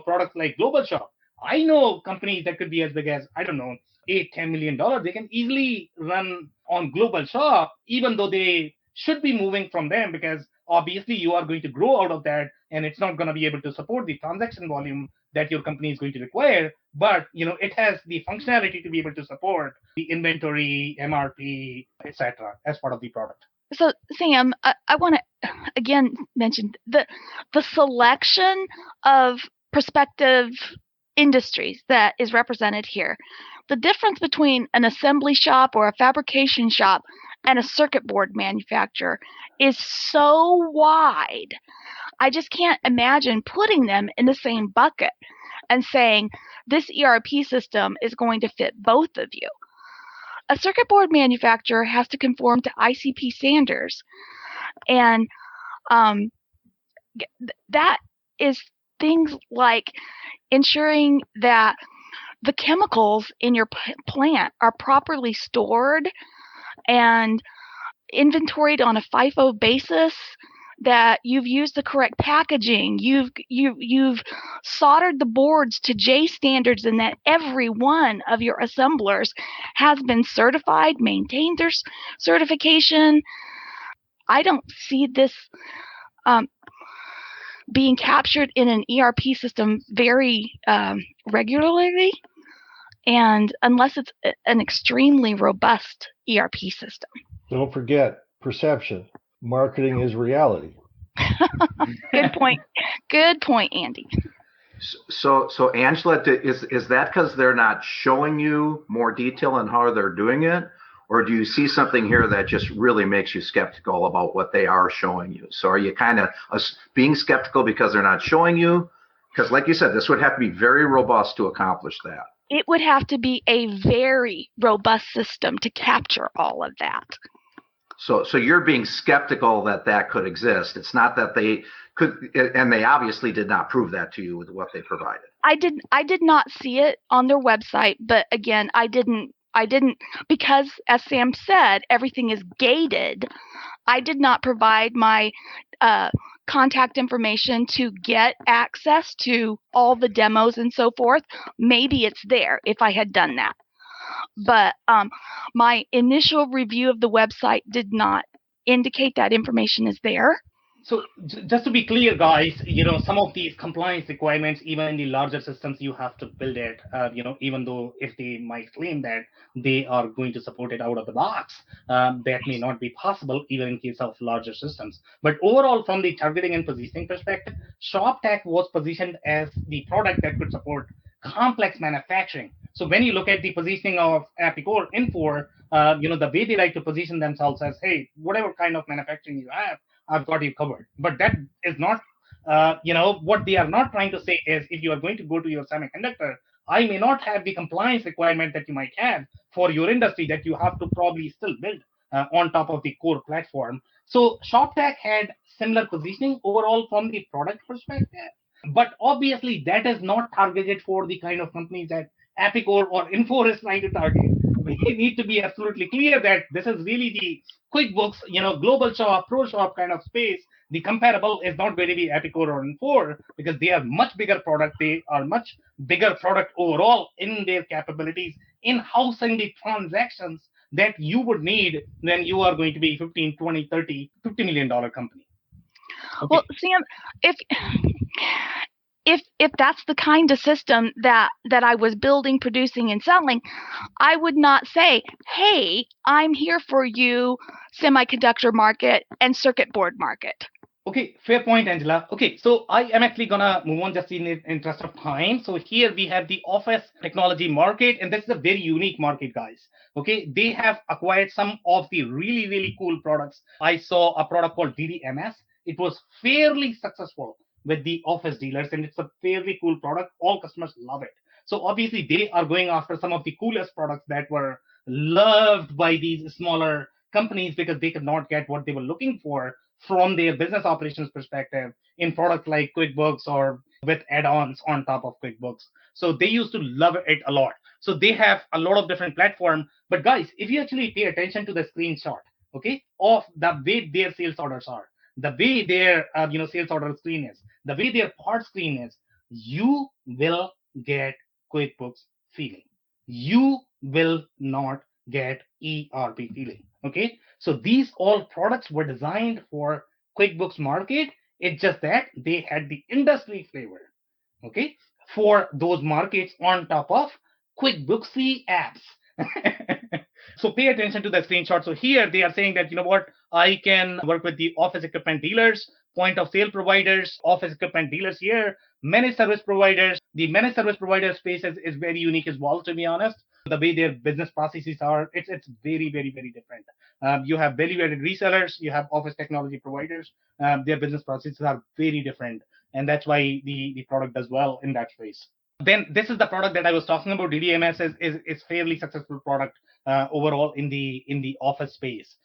products like Global Shop, I know companies that could be as big as, I don't know, $8-10 million. They can easily run on Global Shop, even though they should be moving from them because obviously you are going to grow out of that, and it's not going to be able to support the transaction volume that your company is going to require. But it has the functionality to be able to support the inventory, MRP, etc. as part of the product. So, Sam, I want to again mention the selection of prospective industries that is represented here. The difference between an assembly shop or a fabrication shop and a circuit board manufacturer is so wide. I just can't imagine putting them in the same bucket and saying this ERP system is going to fit both of you. A circuit board manufacturer has to conform to ICP standards, and that is things like ensuring that the chemicals in your plant are properly stored and inventoried on a FIFO basis, that you've used the correct packaging, you've soldered the boards to J standards, and that every one of your assemblers has been certified, maintained their certification. I don't see this being captured in an ERP system very regularly, and unless it's an extremely robust ERP system. Don't forget perception. Marketing is reality. Good point. Good point, Andy. So Angela, is that because they're not showing you more detail on how they're doing it? Or do you see something here that just really makes you skeptical about what they are showing you? So are you kind of being skeptical because they're not showing you? Because like you said, this would have to be very robust to accomplish that. It would have to be a very robust system to capture all of that. So you're being skeptical that could exist. It's not that they could, and they obviously did not prove that to you with what they provided. I did not see it on their website, but again, I didn't because, as Sam said, everything is gated. I did not provide my contact information to get access to all the demos and so forth. Maybe it's there if I had done that. But my initial review of the website did not indicate that information is there. So just to be clear, guys, some of these compliance requirements, even in the larger systems, you have to build it, even though if they might claim that they are going to support it out of the box, that may not be possible even in case of larger systems. But overall, from the targeting and positioning perspective, ShopTech was positioned as the product that could support complex manufacturing. So when you look at the positioning of Epicor, Infor, the way they like to position themselves as, hey, whatever kind of manufacturing you have, I've got you covered. But that is not, what they are not trying to say is if you are going to go to your semiconductor, I may not have the compliance requirement that you might have for your industry that you have to probably still build on top of the core platform. So ShopTech had similar positioning overall from the product perspective. But obviously, that is not targeted for the kind of companies that Epicor or Infor is trying to target. We need to be absolutely clear that this is really the QuickBooks, global shop, pro shop kind of space. The comparable is not going to be Epicor or Infor because they are much bigger product. They are much bigger product overall in their capabilities, in-housing the transactions that you would need when you are going to be 15, 20, 30, $50 million company. Okay. Well, Sam, if that's the kind of system that I was building, producing, and selling, I would not say, hey, I'm here for you, semiconductor market and circuit board market. Okay, fair point, Angela. Okay, so I am actually gonna move on just in the interest of time. So here we have the office technology market, and this is a very unique market, guys. Okay, they have acquired some of the really, really cool products. I saw a product called DDMS. It was fairly successful with the office dealers, and it's a fairly cool product. All customers love it. So obviously they are going after some of the coolest products that were loved by these smaller companies because they could not get what they were looking for from their business operations perspective in products like QuickBooks or with add-ons on top of QuickBooks. So they used to love it a lot. So they have a lot of different platforms. But guys, if you actually pay attention to the screenshot, okay, of the way their sales orders are, the way their sales order screen is, the way their part screen is, you will get QuickBooks feeling. You will not get ERP feeling. Okay, so these all products were designed for QuickBooks market. It's just that they had the industry flavor, okay, for those markets on top of QuickBooksy apps. So pay attention to the screenshot. So here they are saying that, you know what, I can work with the office equipment dealers, point of sale providers, office equipment dealers here, managed service providers. The managed service provider space is very unique as well, to be honest. The way their business processes are, it's very, very, very different. You have value-added resellers, you have office technology providers. Their business processes are very different, and that's why the product does well in that space. Then this is the product that I was talking about. DDMS is fairly successful product overall in the office space.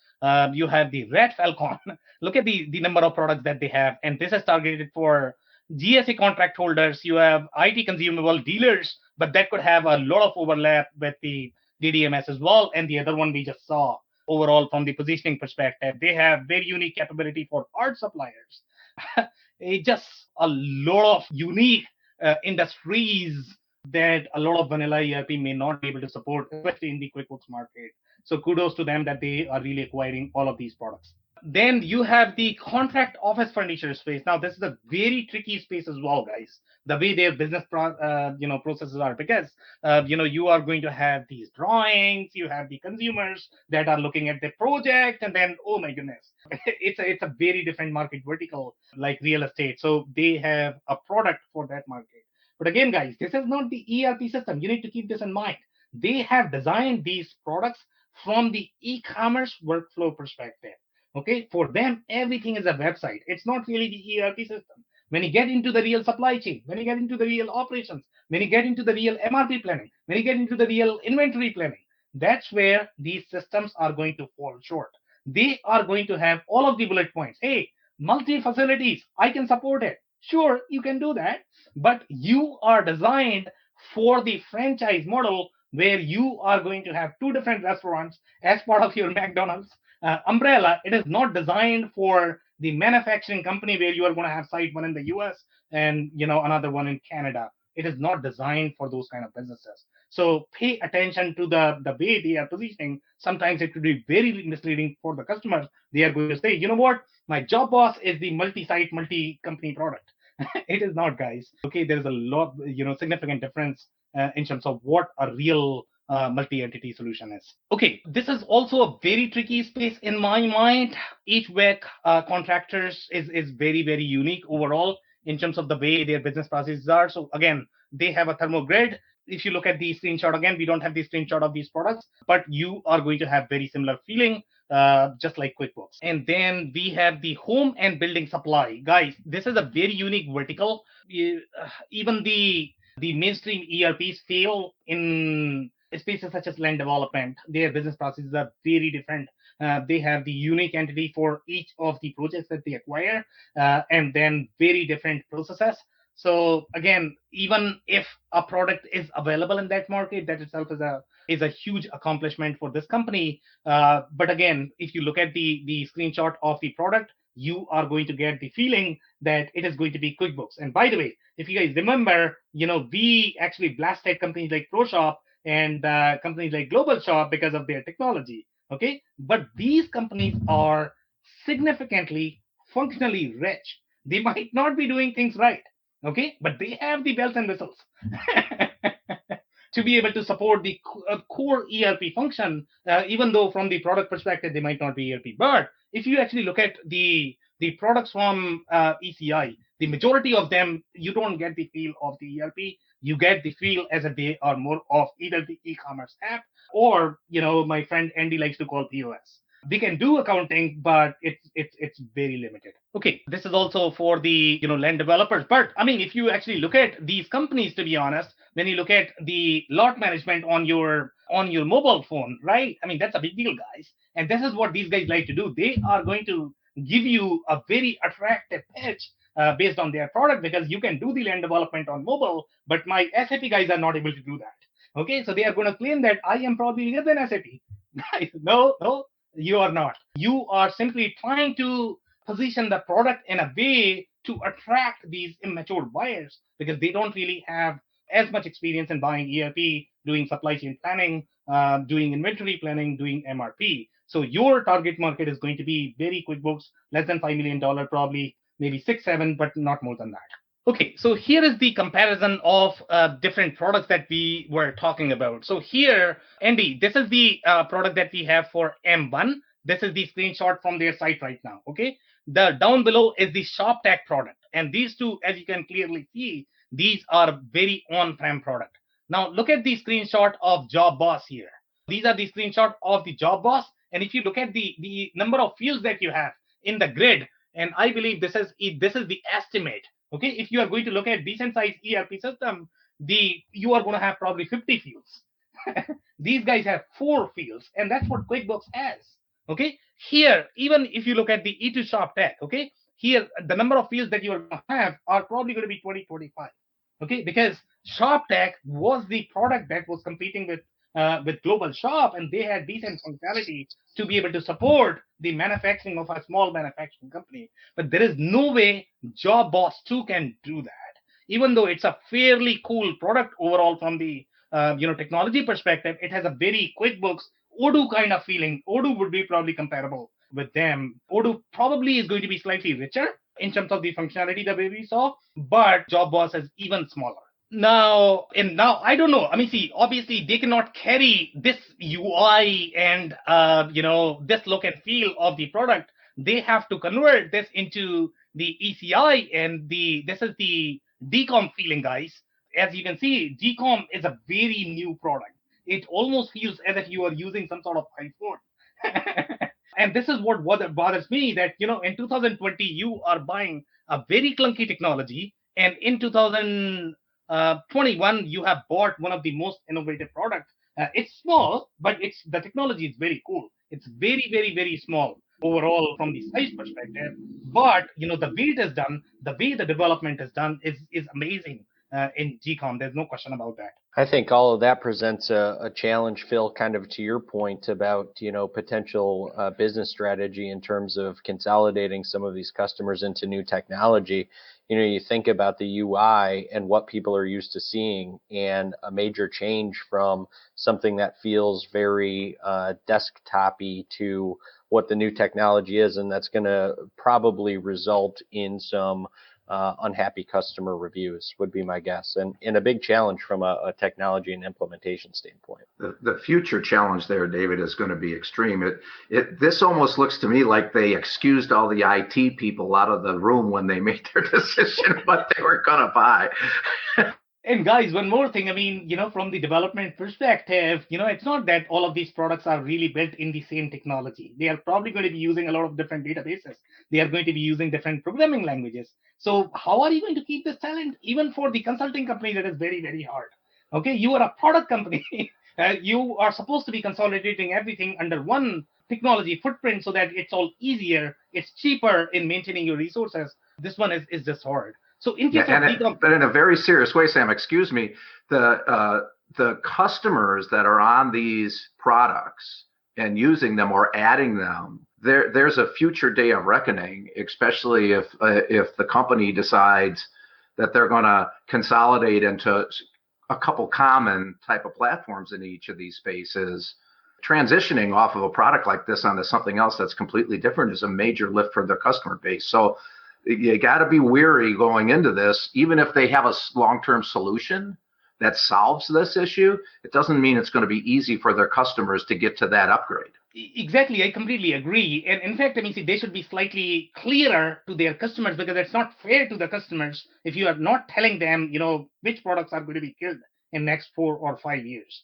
You have the Red Falcon. Look at the number of products that they have, and this is targeted for GSA contract holders. You have IT consumable dealers, but that could have a lot of overlap with the DDMS as well. And the other one we just saw, overall from the positioning perspective, they have very unique capability for art suppliers. It's just a lot of unique industries that a lot of vanilla ERP may not be able to support, especially in the QuickBooks market. So kudos to them that they are really acquiring all of these products. Then you have the contract office furniture space. Now this is a very tricky space as well, guys. The way their business processes are, because you are going to have these drawings, you have the consumers that are looking at the project, and then oh my goodness, it's a very different market vertical like real estate. So they have a product for that market. But again, guys, this is not the ERP system. You need to keep this in mind. They have designed these products from the e-commerce workflow perspective. Okay, for them, everything is a website. It's not really the ERP system. When you get into the real supply chain, when you get into the real operations, when you get into the real MRP planning, when you get into the real inventory planning, that's where these systems are going to fall short. They are going to have all of the bullet points. Hey, multi-facilities, I can support it. Sure, you can do that, but you are designed for the franchise model where you are going to have two different restaurants as part of your McDonald's umbrella. It is not designed for the manufacturing company where you are going to have site one in the US and another one in Canada. It is not designed for those kind of businesses. So pay attention to the way they are positioning. Sometimes it could be very misleading for the customers. They are going to say, you know what, my job boss is the multi-site, multi-company product. It is not, guys. Okay, there's a lot, significant difference in terms of what a real multi-entity solution is. Okay, this is also a very tricky space in my mind. Each WEC contractors is very, very unique overall in terms of the way their business processes are. So again, they have a thermogrid. If you look at the screenshot, again, we don't have the screenshot of these products, but you are going to have very similar feeling, just like QuickBooks. And then we have the home and building supply. Guys, this is a very unique vertical. Even the mainstream ERPs fail in spaces such as land development. Their business processes are very different. They have the unique entity for each of the projects that they acquire, and then very different processes. So again, even if a product is available in that market, that itself is a huge accomplishment for this company. But again, if you look at the screenshot of the product, you are going to get the feeling that it is going to be QuickBooks. And by the way, if you guys remember, we actually blasted companies like ProShop and companies like Global Shop because of their technology. Okay, but these companies are significantly functionally rich. They might not be doing things right. Okay, but they have the bells and whistles to be able to support the core ERP function, even though from the product perspective, they might not be ERP. But if you actually look at the products from ECI, the majority of them, you don't get the feel of the ERP. You get the feel as if they are more of either the e-commerce app or, my friend Andy likes to call POS. They can do accounting, but it's very limited. Okay, this is also for the land developers. But I mean, if you actually look at these companies, to be honest, when you look at the lot management on your mobile phone, right? I mean, that's a big deal, guys. And this is what these guys like to do. They are going to give you a very attractive pitch based on their product, because you can do the land development on mobile, but my SAP guys are not able to do that. Okay, so they are going to claim that I am probably bigger than SAP. Guys, no. You are not. You are simply trying to position the product in a way to attract these immature buyers, because they don't really have as much experience in buying ERP, doing supply chain planning, doing inventory planning, doing MRP. So your target market is going to be very QuickBooks, less than $5 million, probably maybe 6, 7, but not more than that. Okay, so here is the comparison of different products that we were talking about. So here, Andy, this is the product that we have for M1. This is the screenshot from their site right now. Okay, the down below is the ShopTech product, and these two, as you can clearly see, these are very on-prem product. Now look at the screenshot of Job Boss here. These are the screenshot of the Job Boss, and if you look at the number of fields that you have in the grid, and I believe this is the estimate. Okay, if you are going to look at decent sized ERP system, you are going to have probably 50 fields. These guys have 4 fields, and that's what QuickBooks has. Okay, here, even if you look at the E2 ShopTech, okay, here the number of fields that you are going to have are probably going to be 20, 25. Okay, because ShopTech was the product that was competing with Global Shop, and they had decent functionality to be able to support the manufacturing of a small manufacturing company. But there is no way Job Boss 2 can do that, even though it's a fairly cool product overall from the technology perspective. It has a very QuickBooks Odoo kind of feeling. Odoo would be probably comparable with them. Odoo probably is going to be slightly richer in terms of the functionality the way we saw, but Job Boss is even smaller. Now I don't know. I mean, see, obviously they cannot carry this UI and this look and feel of the product. They have to convert this into the ECI, and this is the DCOM feeling, guys. As you can see, DCOM is a very new product. It almost feels as if you are using some sort of iPhone. And this is what bothers me, that in 2020 you are buying a very clunky technology, and in 2021 you have bought one of the most innovative products. It's small, but the technology is very cool. It's very, very, very small overall from the size perspective, but the way it is done, the way the development is done is amazing in GCOM. There's no question about that. I think all of that presents a challenge, Phil, kind of to your point about, potential business strategy in terms of consolidating some of these customers into new technology. You think about the UI and what people are used to seeing, and a major change from something that feels very desktop-y to what the new technology is, and that's going to probably result in some unhappy customer reviews, would be my guess, and a big challenge from a technology and implementation standpoint. The future challenge there, David, is going to be extreme. This almost looks to me like they excused all the IT people out of the room when they made their decision what they were going to buy. And guys, one more thing. I mean, from the development perspective, it's not that all of these products are really built in the same technology. They are probably going to be using a lot of different databases. They are going to be using different programming languages. So how are you going to keep this talent? Even for the consulting company, that is very, very hard. Okay, you are a product company. You are supposed to be consolidating everything under one technology footprint so that it's all easier, it's cheaper in maintaining your resources. This one is just hard. So in case but in a very serious way, Sam, excuse me, the customers that are on these products and using them or adding them, there's a future day of reckoning, especially if the company decides that they're going to consolidate into a couple common type of platforms in each of these spaces. Transitioning off of a product like this onto something else that's completely different is a major lift for their customer base. So you got to be wary going into this. Even if they have a long-term solution that solves this issue, it doesn't mean it's going to be easy for their customers to get to that upgrade. Exactly. I completely agree. And in fact, I mean, they should be slightly clearer to their customers, because it's not fair to the customers if you are not telling them, which products are going to be killed in next 4 or 5 years.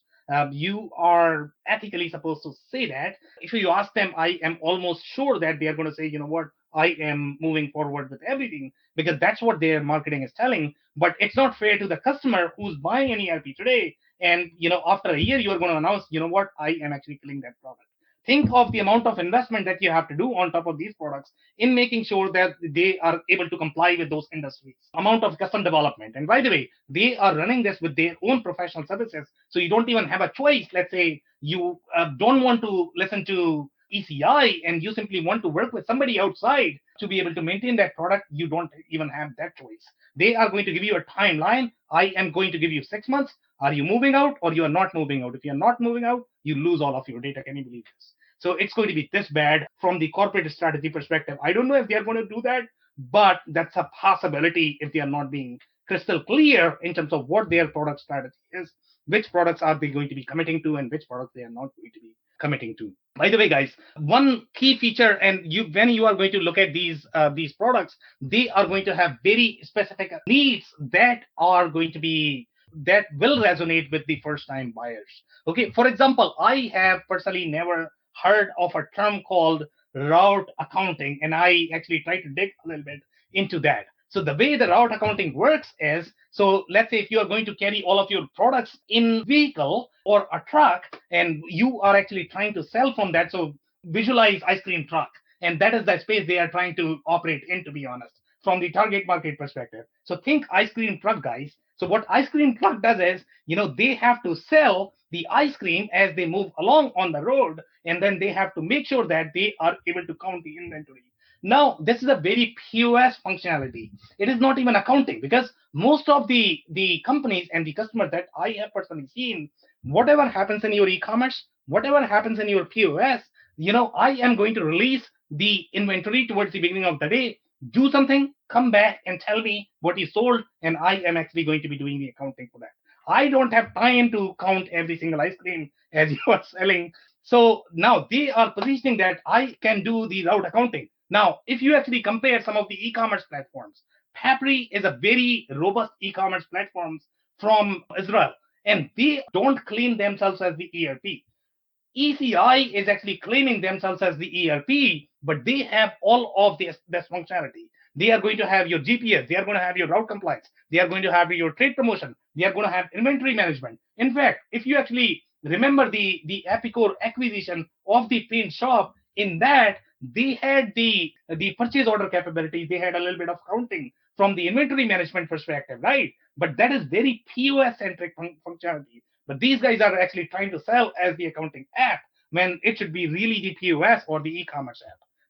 You are ethically supposed to say that. If you ask them, I am almost sure that they are going to say, what, I am moving forward with everything, because that's what their marketing is telling. But it's not fair to the customer who's buying an ERP today, and after a year you are going to announce, what, I am actually killing that product. Think of the amount of investment that you have to do on top of these products in making sure that they are able to comply with those industries. Amount of custom development. And by the way, they are running this with their own professional services. So you don't even have a choice. Let's say you don't want to listen to ECI and you simply want to work with somebody outside to be able to maintain that product. You don't even have that choice. They are going to give you a timeline. I am going to give you 6 months. Are you moving out or you are not moving out? If you're not moving out, you lose all of your data. Can you believe this? So it's going to be this bad from the corporate strategy perspective. I don't know if they are going to do that, but that's a possibility if they are not being crystal clear in terms of what their product strategy is, which products are they going to be committing to and which products they are not going to be committing to. By the way, guys, one key feature, and when you are going to look at these products, they are going to have very specific needs that will resonate with the first time buyers. Okay, for example, I have personally never heard of a term called route accounting, and I actually tried to dig a little bit into that. So the way the route accounting works is, so let's say if you are going to carry all of your products in vehicle or a truck, and you are actually trying to sell from that. So visualize ice cream truck, and that is the space they are trying to operate in, to be honest, from the target market perspective. So think ice cream truck, guys. So what ice cream truck does is, they have to sell the ice cream as they move along on the road, and then they have to make sure that they are able to count the inventory. Now, this is a very POS functionality. It is not even accounting, because most of the companies and the customers that I have personally seen, whatever happens in your e-commerce, whatever happens in your POS, I am going to release the inventory towards the beginning of the day, do something, come back and tell me what you sold, and I am actually going to be doing the accounting for that. I don't have time to count every single ice cream as you are selling. So now they are positioning that I can do the route accounting. Now, if you actually compare some of the e-commerce platforms, Papri is a very robust e-commerce platform from Israel, and they don't claim themselves as the ERP. ECI is actually claiming themselves as the ERP, but they have all of this functionality. They are going to have your GPS. They are going to have your route compliance. They are going to have your trade promotion. They are going to have inventory management. In fact, if you actually remember the Epicor acquisition of the paint shop, in that they had the purchase order capabilities. They had a little bit of counting from the inventory management perspective, right? But that is very POS centric functionality. But these guys are actually trying to sell as the accounting app when it should be really the POS or the e-commerce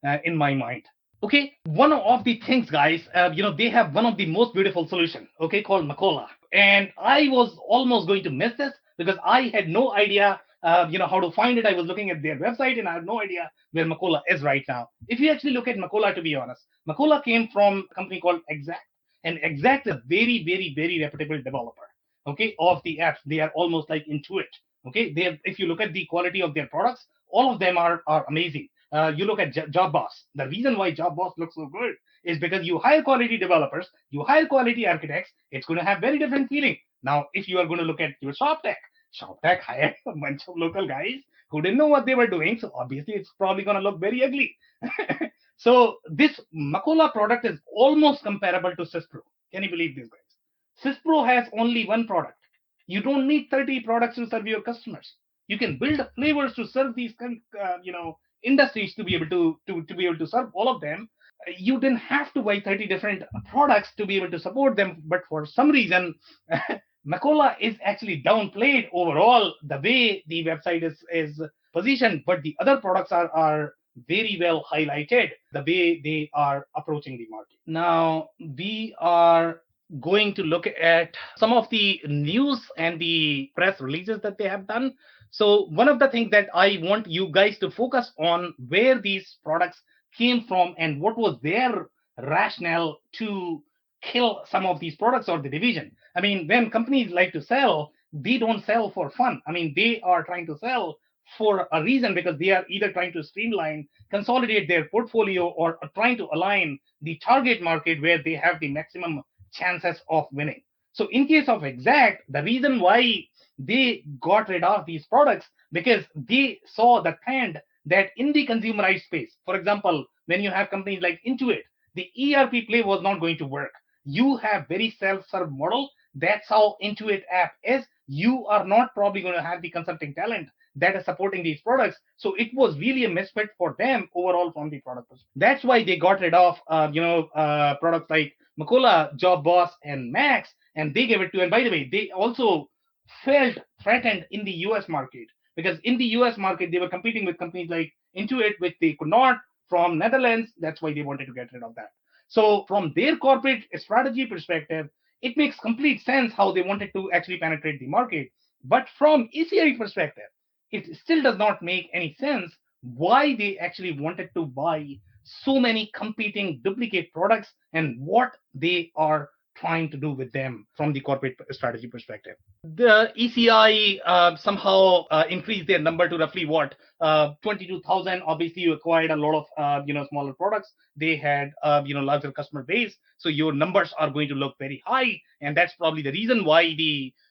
app, in my mind. Okay, one of the things, guys, they have one of the most beautiful solution, okay, called Macola. And I was almost going to miss this because I had no idea, how to find it. I was looking at their website and I have no idea where Macola is right now. If you actually look at Macola, to be honest, Macola came from a company called Exact. And Exact is a very, very, very reputable developer, okay, of the apps. They are almost like Intuit. Okay, if you look at the quality of their products, all of them are amazing. You look at Job Boss. The reason why Job Boss looks so good is because you hire quality developers, you hire quality architects. It's going to have very different feeling. Now, if you are going to look at your ShopTech hired a bunch of local guys who didn't know what they were doing. So obviously, it's probably going to look very ugly. So this Macola product is almost comparable to SYSPRO. Can you believe this, guys? SYSPRO has only one product. You don't need 30 products to serve your customers. You can build flavors to serve these industries to be able to serve all of them. You didn't have to buy 30 different products to be able to support them, but for some reason Macola is actually downplayed overall the way the website is positioned, but the other products are very well highlighted the way they are approaching the market. Now we are going to look at some of the news and the press releases that they have done. So one of the things that I want you guys to focus on, where these products came from and what was their rationale to kill some of these products or the division. I mean, when companies like to sell, they don't sell for fun. I mean, they are trying to sell for a reason, because they are either trying to streamline, consolidate their portfolio, or trying to align the target market where they have the maximum chances of winning. So in case of Exact, the reason why they got rid of these products, because they saw the trend that in the consumerized space, for example, when you have companies like Intuit, the ERP play was not going to work. You have very self-serve model. That's how Intuit app is. You are not probably going to have the consulting talent that is supporting these products. So it was really a misfit for them overall from the product perspective. That's why they got rid of products like Macola, Job Boss, and Max, and they gave it to. And by the way, they also felt threatened in the US market, because in the US market they were competing with companies like Intuit, which they could not, from Netherlands. That's why they wanted to get rid of that. So from their corporate strategy perspective, it makes complete sense how they wanted to actually penetrate the market. But from ECI perspective, it still does not make any sense why they actually wanted to buy so many competing duplicate products and what they are trying to do with them from the corporate strategy perspective. The ECI somehow increased their number to roughly what 22,000. Obviously, you acquired a lot of smaller products. They had larger customer base, so your numbers are going to look very high, and that's probably the reason why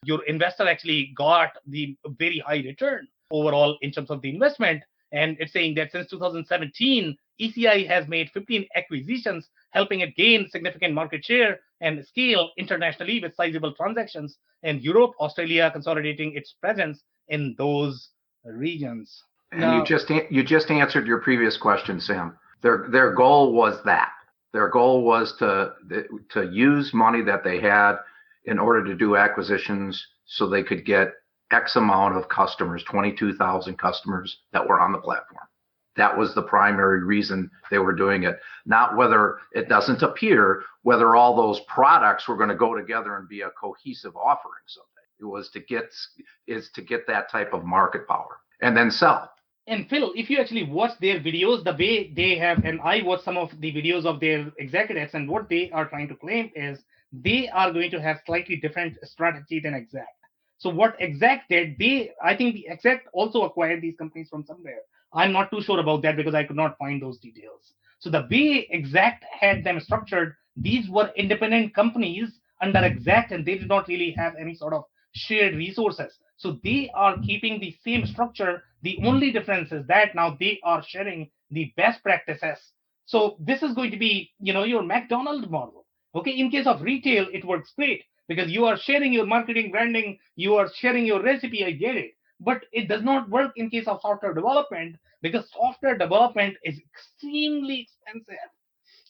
your investor actually got the very high return overall in terms of the investment. And it's saying that since 2017, ECI has made 15 acquisitions, helping it gain significant market share and scale internationally with sizable transactions in Europe, Australia, consolidating its presence in those regions. And Now, you just answered your previous question, Sam. Their goal was that. Their goal was to use money that they had in order to do acquisitions so they could get X amount of customers, 22,000 customers that were on the platform. That was the primary reason they were doing it. Not whether it doesn't appear whether all those products were going to go together and be a cohesive offering someday. It was to get that type of market power and then sell. and Phil, if you actually watch their videos, the way they have, and I watch some of the videos of their executives, and what they are trying to claim is they are going to have slightly different strategy than Exact. So what Exact did, I think the Exact also acquired these companies from somewhere. I'm not too sure about that because I could not find those details. So the way Exact had them structured, these were independent companies under Exact, and they did not really have any sort of shared resources. So they are keeping the same structure. The only difference is that now they are sharing the best practices. So this is going to be, your McDonald's model. Okay, in case of retail, it works great because you are sharing your marketing, branding, you are sharing your recipe. I get it, but it does not work in case of software development because software development is extremely expensive.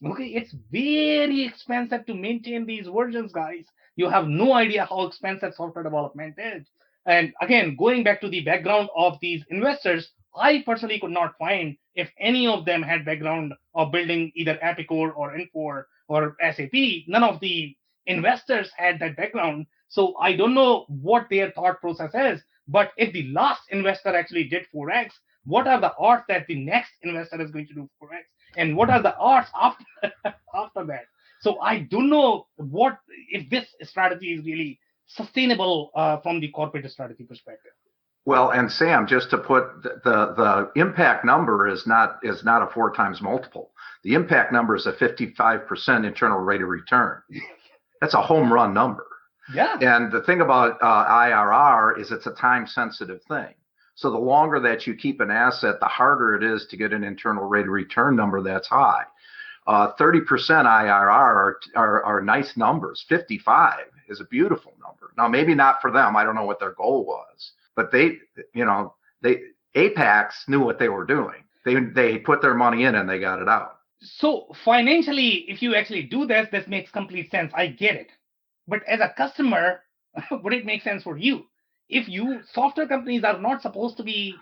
Okay, it's very expensive to maintain these versions, guys. You have no idea how expensive software development is. And again, going back to the background of these investors, I personally could not find if any of them had background of building either Epicor or Infor or SAP. None of the investors had that background. So I don't know what their thought process is. But if the last investor actually did 4x, what are the odds that the next investor is going to do 4x? And what are the odds after that? So I don't know what if this strategy is really sustainable from the corporate strategy perspective. Well, and Sam, just to put the impact number is not a 4 times multiple. The impact number is a 55% internal rate of return. That's a home run number. Yeah. And the thing about IRR is it's a time sensitive thing. So the longer that you keep an asset, the harder it is to get an internal rate of return number that's high. 30% IRR are nice numbers. 55 is a beautiful number. Now, maybe not for them. I don't know what their goal was, but Apax knew what they were doing. They put their money in and they got it out. So financially, if you actually do this makes complete sense. I get it. But as a customer, would it make sense for you? If software companies are not supposed to be,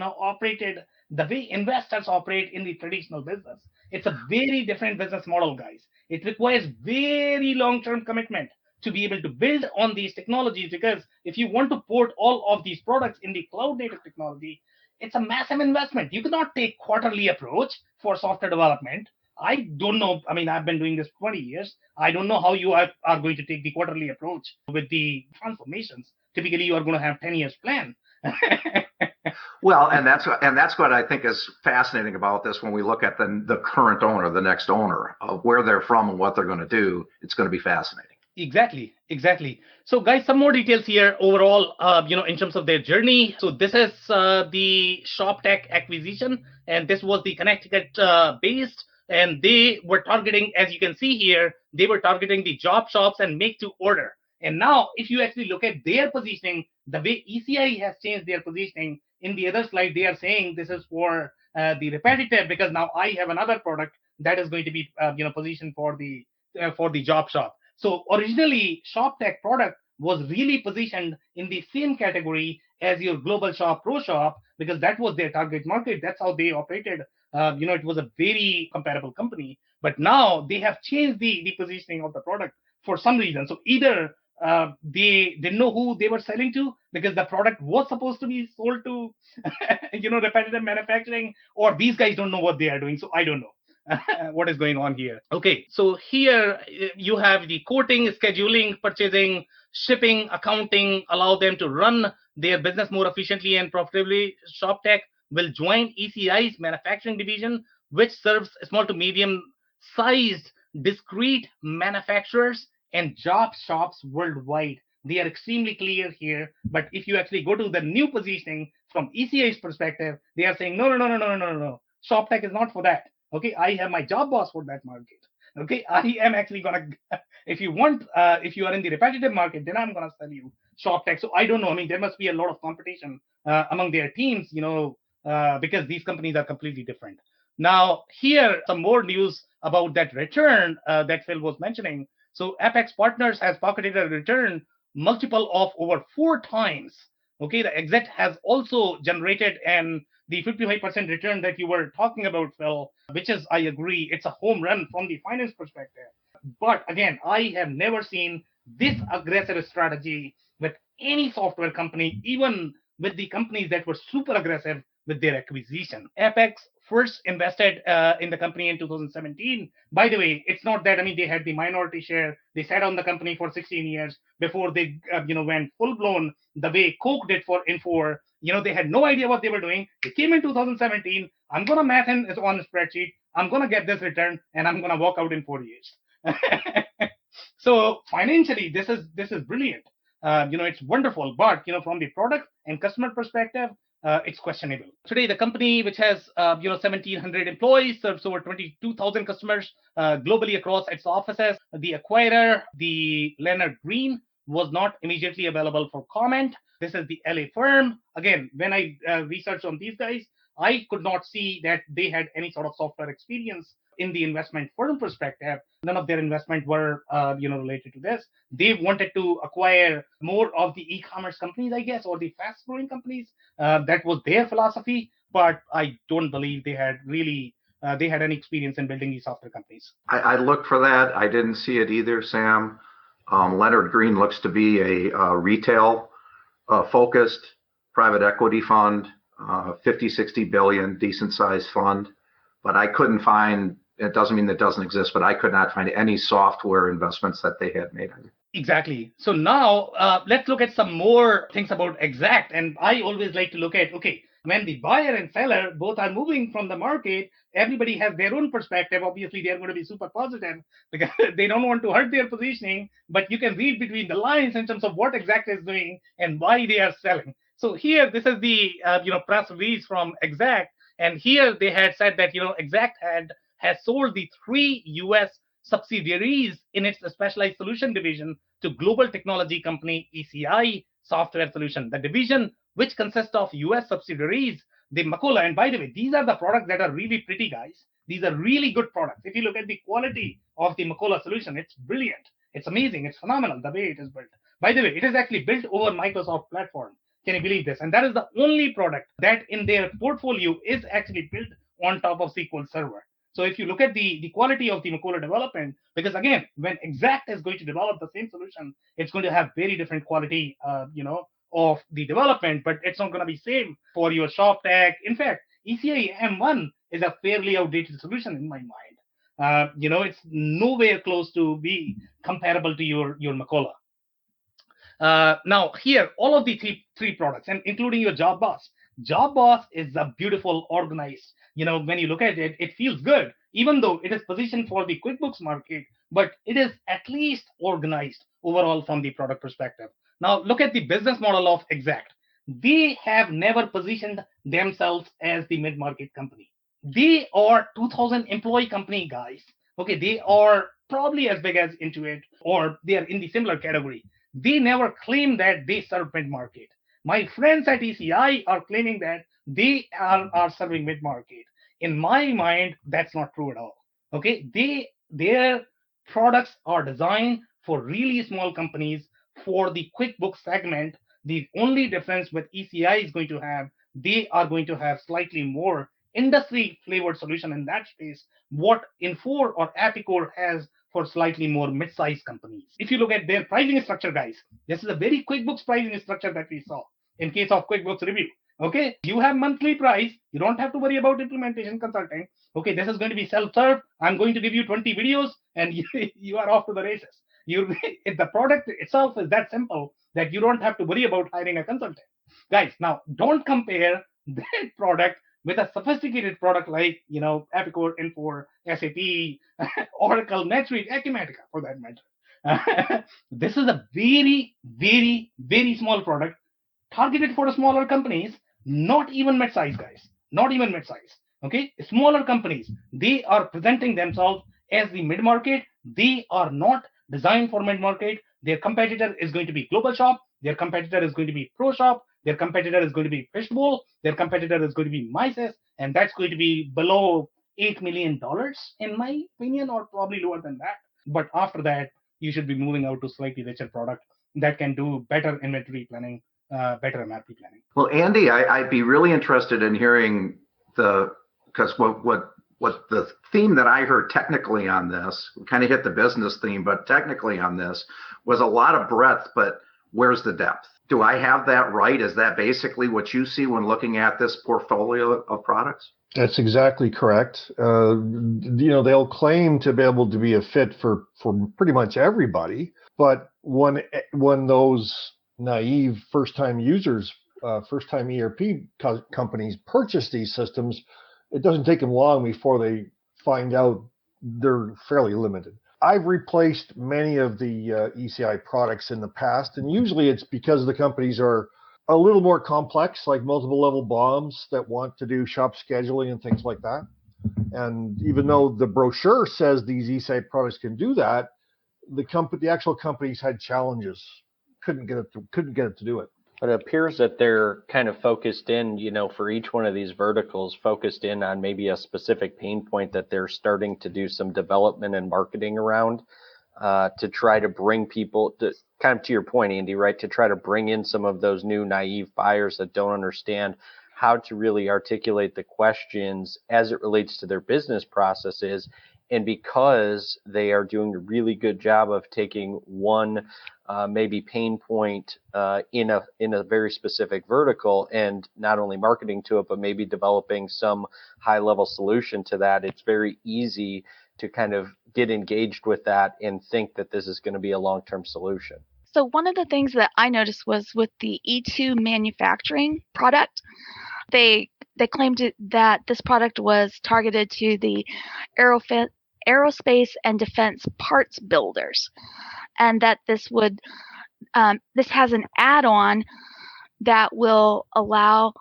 operated the way investors operate in the traditional business. It's a very different business model, guys. It requires very long-term commitment to be able to build on these technologies, because if you want to port all of these products in the cloud native technology, it's a massive investment. You cannot take quarterly approach for software development. I don't know. I mean, I've been doing this 20 years. I don't know how you are going to take the quarterly approach with the transformations. Typically, you are going to have 10 years plan. Well, and that's what I think is fascinating about this. When we look at the current owner, the next owner, of where they're from and what they're going to do, it's going to be fascinating. Exactly. So, guys, some more details here overall, in terms of their journey. So this is the ShopTech acquisition, and this was the Connecticut based. And they were targeting, as you can see here, they were targeting the job shops and make to order. And now, if you actually look at their positioning, the way ECI has changed their positioning, in the other slide, they are saying this is for the repetitive, because now I have another product that is going to be, positioned for the job shop. So originally, ShopTech product was really positioned in the same category as your global shop, pro shop, because that was their target market. That's how they operated. It was a very comparable company. But now they have changed the positioning of the product for some reason. So either they didn't know who they were selling to because the product was supposed to be sold to, repetitive manufacturing, or these guys don't know what they are doing. So I don't know what is going on here. Okay, so here you have the quoting, scheduling, purchasing, shipping, accounting, allow them to run their business more efficiently and profitably. ShopTech will join ECI's manufacturing division, which serves small to medium sized discrete manufacturers and job shops worldwide. They are extremely clear here. But if you actually go to the new positioning from ECI's perspective, they are saying, no, no, no, no, no, no, no, no. ShopTech is not for that. Okay, I have my job boss for that market. Okay, I am actually gonna. If you want, if you are in the repetitive market, then I'm gonna sell you ShopTech. So I don't know. I mean, there must be a lot of competition among their teams, because these companies are completely different. Now, here some more news about that return that Phil was mentioning. So Apex Partners has pocketed a return multiple of over 4 times. Okay, the exec has also generated and the 55% return that you were talking about, Phil, which is, I agree, it's a home run from the finance perspective. But again, I have never seen this aggressive strategy with any software company, even with the companies that were super aggressive with their acquisition. Apex first invested in the company in 2017. By the way, it's not that, I mean, they had the minority share. They sat on the company for 16 years before they, went full blown the way Coke did for Infor. They had no idea what they were doing. They came in 2017. I'm going to math in on a spreadsheet. I'm going to get this return and I'm going to walk out in 4 years. So financially, this is brilliant. It's wonderful. But, from the product and customer perspective, it's questionable. Today, the company, which has 1,700 employees, serves over 22,000 customers globally across its offices. The acquirer, the Leonard Green, was not immediately available for comment. This is the LA firm. Again, when I researched on these guys, I could not see that they had any sort of software experience in the investment firm perspective. None of their investment were, related to this. They wanted to acquire more of the e-commerce companies, I guess, or the fast-growing companies. That was their philosophy, but I don't believe they had really they had any experience in building these software companies. I looked for that. I didn't see it either, Sam. Leonard Green looks to be a retail focused private equity fund, 50, 60 billion, decent sized fund. But I couldn't find, it doesn't mean that doesn't exist, but I could not find any software investments that they had made. Exactly. So now let's look at some more things about Exact. And I always like to look at, okay, when the buyer and seller both are moving from the market, everybody has their own perspective. Obviously, they're going to be super positive because they don't want to hurt their positioning, but you can read between the lines in terms of what Exact is doing and why they are selling. So here, this is the press release from Exact. And here they had said that, Exact has sold the 3 US subsidiaries in its specialized solution division to global technology company ECI Software Solutions. The division, which consists of US subsidiaries, the Macola, and by the way, these are the products that are really pretty, guys. These are really good products. If you look at the quality of the Macola solution, it's brilliant. It's amazing. It's phenomenal the way it is built. By the way, it is actually built over Microsoft platform. Can you believe this? And that is the only product that in their portfolio is actually built on top of SQL Server. So if you look at the quality of the Macola development, because again, when Exact is going to develop the same solution, it's going to have very different quality, of the development, but it's not going to be same for your ShopTech. In fact, ECI M1 is a fairly outdated solution in my mind. It's nowhere close to be comparable to your Macola. Now here, all of the three products, and including your Job Boss. Job Boss is a beautiful, organized. When you look at it, it feels good, even though it is positioned for the QuickBooks market, but it is at least organized overall from the product perspective. Now look at the business model of Exact. They have never positioned themselves as the mid-market company. They are 2,000 employee company, guys. Okay, they are probably as big as Intuit, or they are in the similar category. They never claim that they serve mid-market. My friends at ECI are claiming that they are serving mid-market. In my mind, that's not true at all. Okay, their products are designed for really small companies for the QuickBooks segment. The only difference with ECI is going to have, they are going to have slightly more industry flavored solution in that space. What Infor or Epicor has for slightly more mid-sized companies. If you look at their pricing structure, guys, this is a very QuickBooks pricing structure that we saw in case of QuickBooks Review. Okay, you have monthly price. You don't have to worry about implementation consulting. Okay, this is going to be self-serve. I'm going to give you 20 videos and you are off to the races. If the product itself is that simple that you don't have to worry about hiring a consultant. Guys, now don't compare that product with a sophisticated product like, Epicor, Infor, SAP, Oracle, NetSuite, Acumatica, for that matter. This is a very, very, very small product targeted for smaller companies, not even mid-size, guys. Not even mid-size. Okay, smaller companies, they are presenting themselves as the mid-market. They are not designed for mid-market. Their competitor is going to be Global Shop. Their competitor is going to be Pro Shop. Their competitor is going to be Fishbowl. Their competitor is going to be Mises, and that's going to be below $8 million, in my opinion, or probably lower than that. But after that, you should be moving out to slightly richer product that can do better inventory planning, better MRP planning. Well, Andy, I'd be really interested in hearing because what the theme that I heard technically on this, we kind of hit the business theme, but technically on this was a lot of breadth, but where's the depth? Do I have that right? Is that basically what you see when looking at this portfolio of products? That's exactly correct. They'll claim to be able to be a fit for pretty much everybody, but when those naive first-time users, first-time ERP companies purchase these systems, it doesn't take them long before they find out they're fairly limited. I've replaced many of the ECI products in the past, and usually it's because the companies are a little more complex, like multiple level BOMs that want to do shop scheduling and things like that. And even though the brochure says these ECI products can do that, the actual companies had challenges, couldn't get it to do it. But it appears that they're kind of focused in, for each one of these verticals, focused in on maybe a specific pain point that they're starting to do some development and marketing around to try to bring people to, kind of to your point, Andy, right, to try to bring in some of those new naive buyers that don't understand how to really articulate the questions as it relates to their business processes. And because they are doing a really good job of taking one maybe pain point in a very specific vertical and not only marketing to it, but maybe developing some high level solution to that, it's very easy to kind of get engaged with that and think that this is going to be a long-term solution. So one of the things that I noticed was with the E2 manufacturing product, they claimed that this product was targeted to the aerospace and defense parts builders, and that this has an add-on that will allow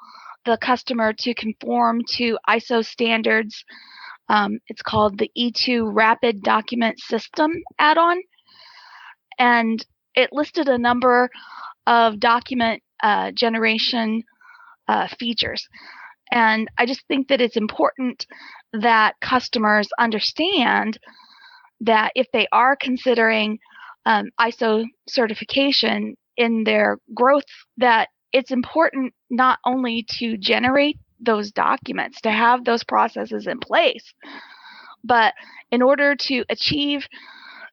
the customer to conform to ISO standards. It's called the E2 Rapid Document System add-on, and it listed a number of document generation features. And I just think that it's important that customers understand that if they are considering ISO certification in their growth, that it's important not only to generate those documents, to have those processes in place, but in order to achieve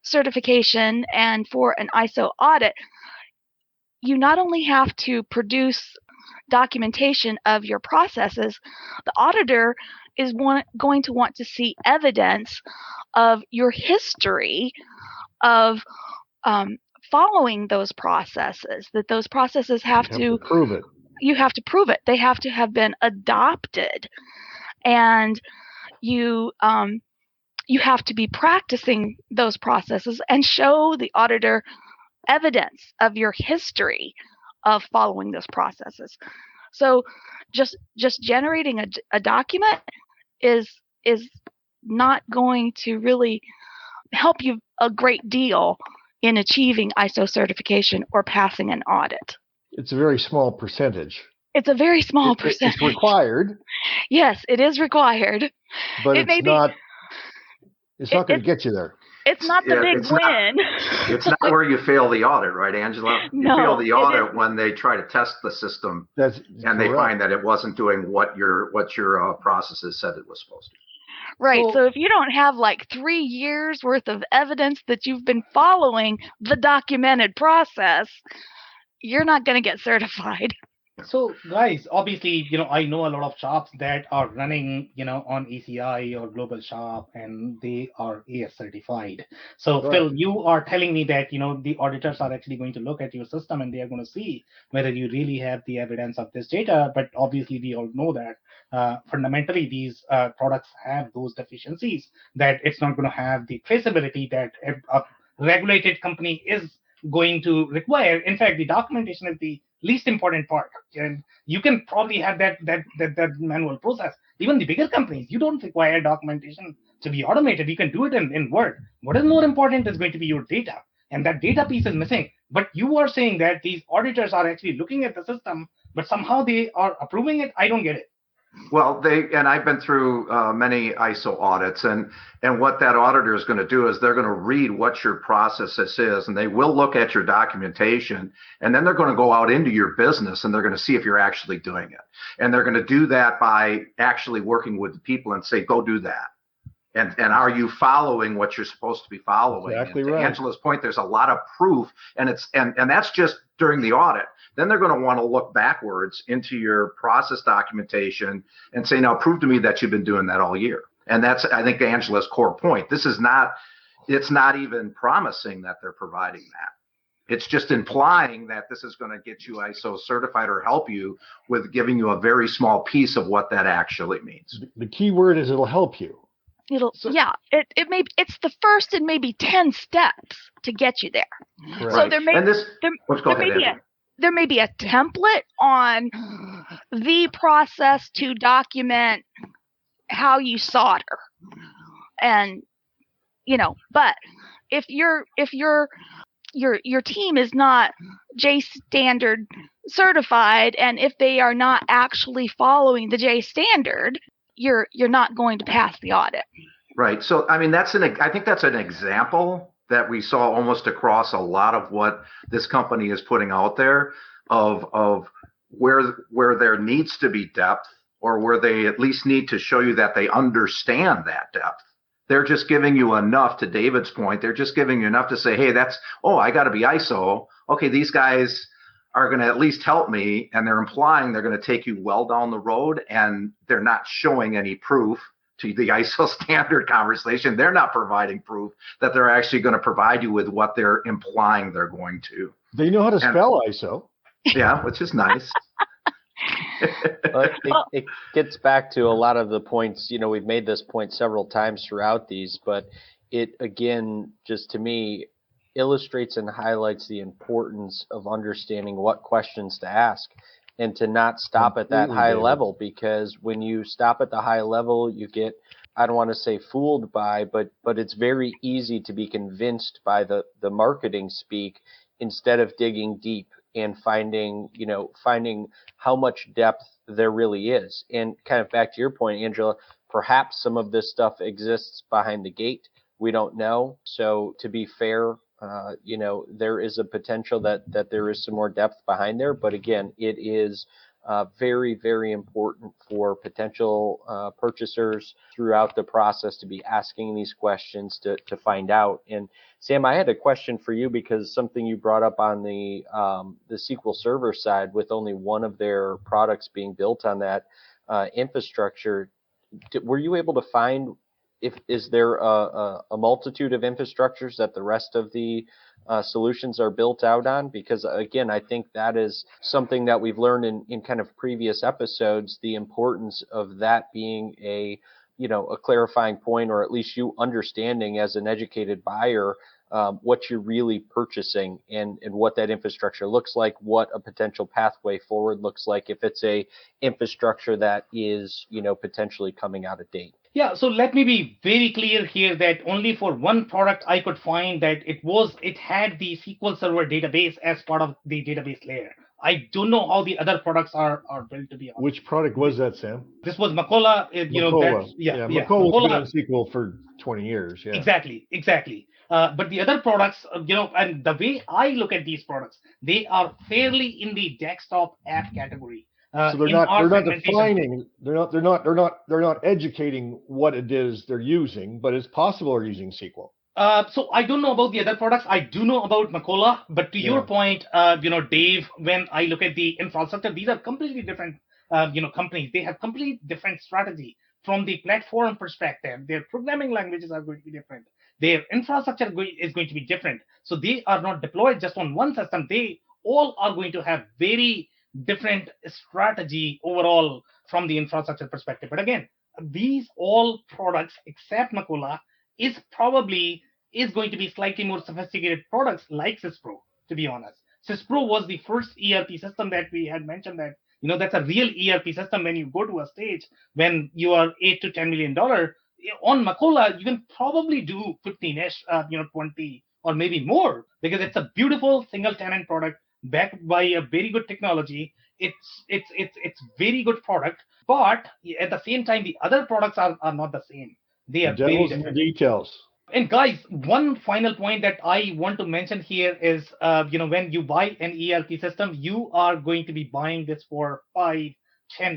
certification and for an ISO audit, you not only have to produce documentation of your processes, the auditor is going to want to see evidence of your history of following those processes, that those processes have to prove it. You have to prove it. They have to have been adopted, and you have to be practicing those processes and show the auditor evidence of your history of following those processes. So just generating a document is not going to really help you a great deal in achieving ISO certification or passing an audit. It's a very small percentage. It's a very small percentage. It's required. Yes, it is required. But it's not going to get you there. It's not the big win. It's not where you fail the audit, right, Angela? No, you fail the audit when they try to test the system and they find that it wasn't doing what your processes said it was supposed to. Right. So if you don't have like 3 years worth of evidence that you've been following the documented process, you're not going to get certified. So, guys, obviously, I know a lot of shops that are running, on ECI or Global Shop, and they are AS certified. So, Right. Phil, you are telling me that, the auditors are actually going to look at your system and they are going to see whether you really have the evidence of this data. But obviously, we all know that fundamentally these products have those deficiencies, that it's not going to have the traceability that a regulated company is going to require. In fact, the documentation is the least important part, and you can probably have that manual process. Even the bigger companies, you don't require documentation to be automated. You can do it in Word. What is more important is going to be your data, and that data piece is missing. But you are saying that these auditors are actually looking at the system, but somehow they are approving it. I don't get it. Well, I've been through many ISO audits, and what that auditor is going to do is they're going to read what your process is, and they will look at your documentation, and then they're going to go out into your business and they're going to see if you're actually doing it. And they're going to do that by actually working with the people and say, go do that. And are you following what you're supposed to be following? Exactly and to right. Angela's point, there's a lot of proof, and that's just during the audit. Then they're going to want to look backwards into your process documentation and say, now prove to me that you've been doing that all year. And that's, I think, Angela's core point. It's not even promising that they're providing that. It's just implying that this is going to get you ISO certified or help you with giving you a very small piece of what that actually means. The key word is it'll help you. It's the first and maybe 10 steps to get you there. Right. So there may be a template on the process to document how you solder, and but if your team is not J standard certified, and if they are not actually following the J standard, you're not going to pass the audit. Right. So, I mean, I think that's an example that we saw almost across a lot of what this company is putting out there of where there needs to be depth, or where they at least need to show you that they understand that depth. They're just giving you enough, to David's point, they're just giving you enough to say, hey, I got to be ISO. Okay, these guys are going to at least help me, and they're implying they're going to take you well down the road, and they're not showing any proof to the ISO standard conversation. They're not providing proof that they're actually going to provide you with what they're implying they're going to. They know how to spell ISO. Yeah, which is nice. It gets back to a lot of the points, we've made this point several times throughout these, but it, again, just to me, illustrates and highlights the importance of understanding what questions to ask, and to not stop at that high level, because when you stop at the high level, you get, I don't want to say fooled by, but it's very easy to be convinced by the marketing speak, instead of digging deep and finding how much depth there really is. And kind of back to your point, Angela, perhaps some of this stuff exists behind the gate. We don't know. So to be fair, there is a potential that there is some more depth behind there. But again, it is very, very important for potential purchasers throughout the process to be asking these questions to find out. And Sam, I had a question for you, because something you brought up on the SQL Server side, with only one of their products being built on that infrastructure. Were you able to find, is there a multitude of infrastructures that the rest of the solutions are built out on? Because again, I think that is something that we've learned in kind of previous episodes, the importance of that being a clarifying point, or at least you understanding as an educated buyer what you're really purchasing, and what that infrastructure looks like, what a potential pathway forward looks like if it's a infrastructure that is potentially coming out of date. Yeah, so let me be very clear here that only for one product I could find that it had the SQL Server database as part of the database layer. I don't know how the other products are built, to be honest. Which product was that, Sam? This was Macola. Macola's been on SQL for 20 years. Yeah. Exactly. But the other products, and the way I look at these products, they are fairly in the desktop app category. So they're not defining, they're not educating what it is they're using, but it's possible they're using SQL. So I don't know about the other products. I do know about Macola, but to your point, Dave, when I look at the infrastructure, these are completely different, companies. They have completely different strategy from the platform perspective. Their programming languages are going to be different. Their infrastructure is going to be different. So they are not deployed just on one system. They all are going to have very different strategy overall from the infrastructure perspective. But again, these all products except Macola is going to be slightly more sophisticated products like SYSPRO, to be honest. SYSPRO was the first ERP system that we had mentioned that, that's a real ERP system. When you go to a stage when you are $8 to $10 million on Macola, you can probably do 15-ish, 20 or maybe more, because it's a beautiful single tenant product backed by a very good technology. It's very good product, but at the same time, the other products are not the same. They are very different. In the details. And guys, one final point that I want to mention here is, when you buy an ERP system, you are going to be buying this for 5-10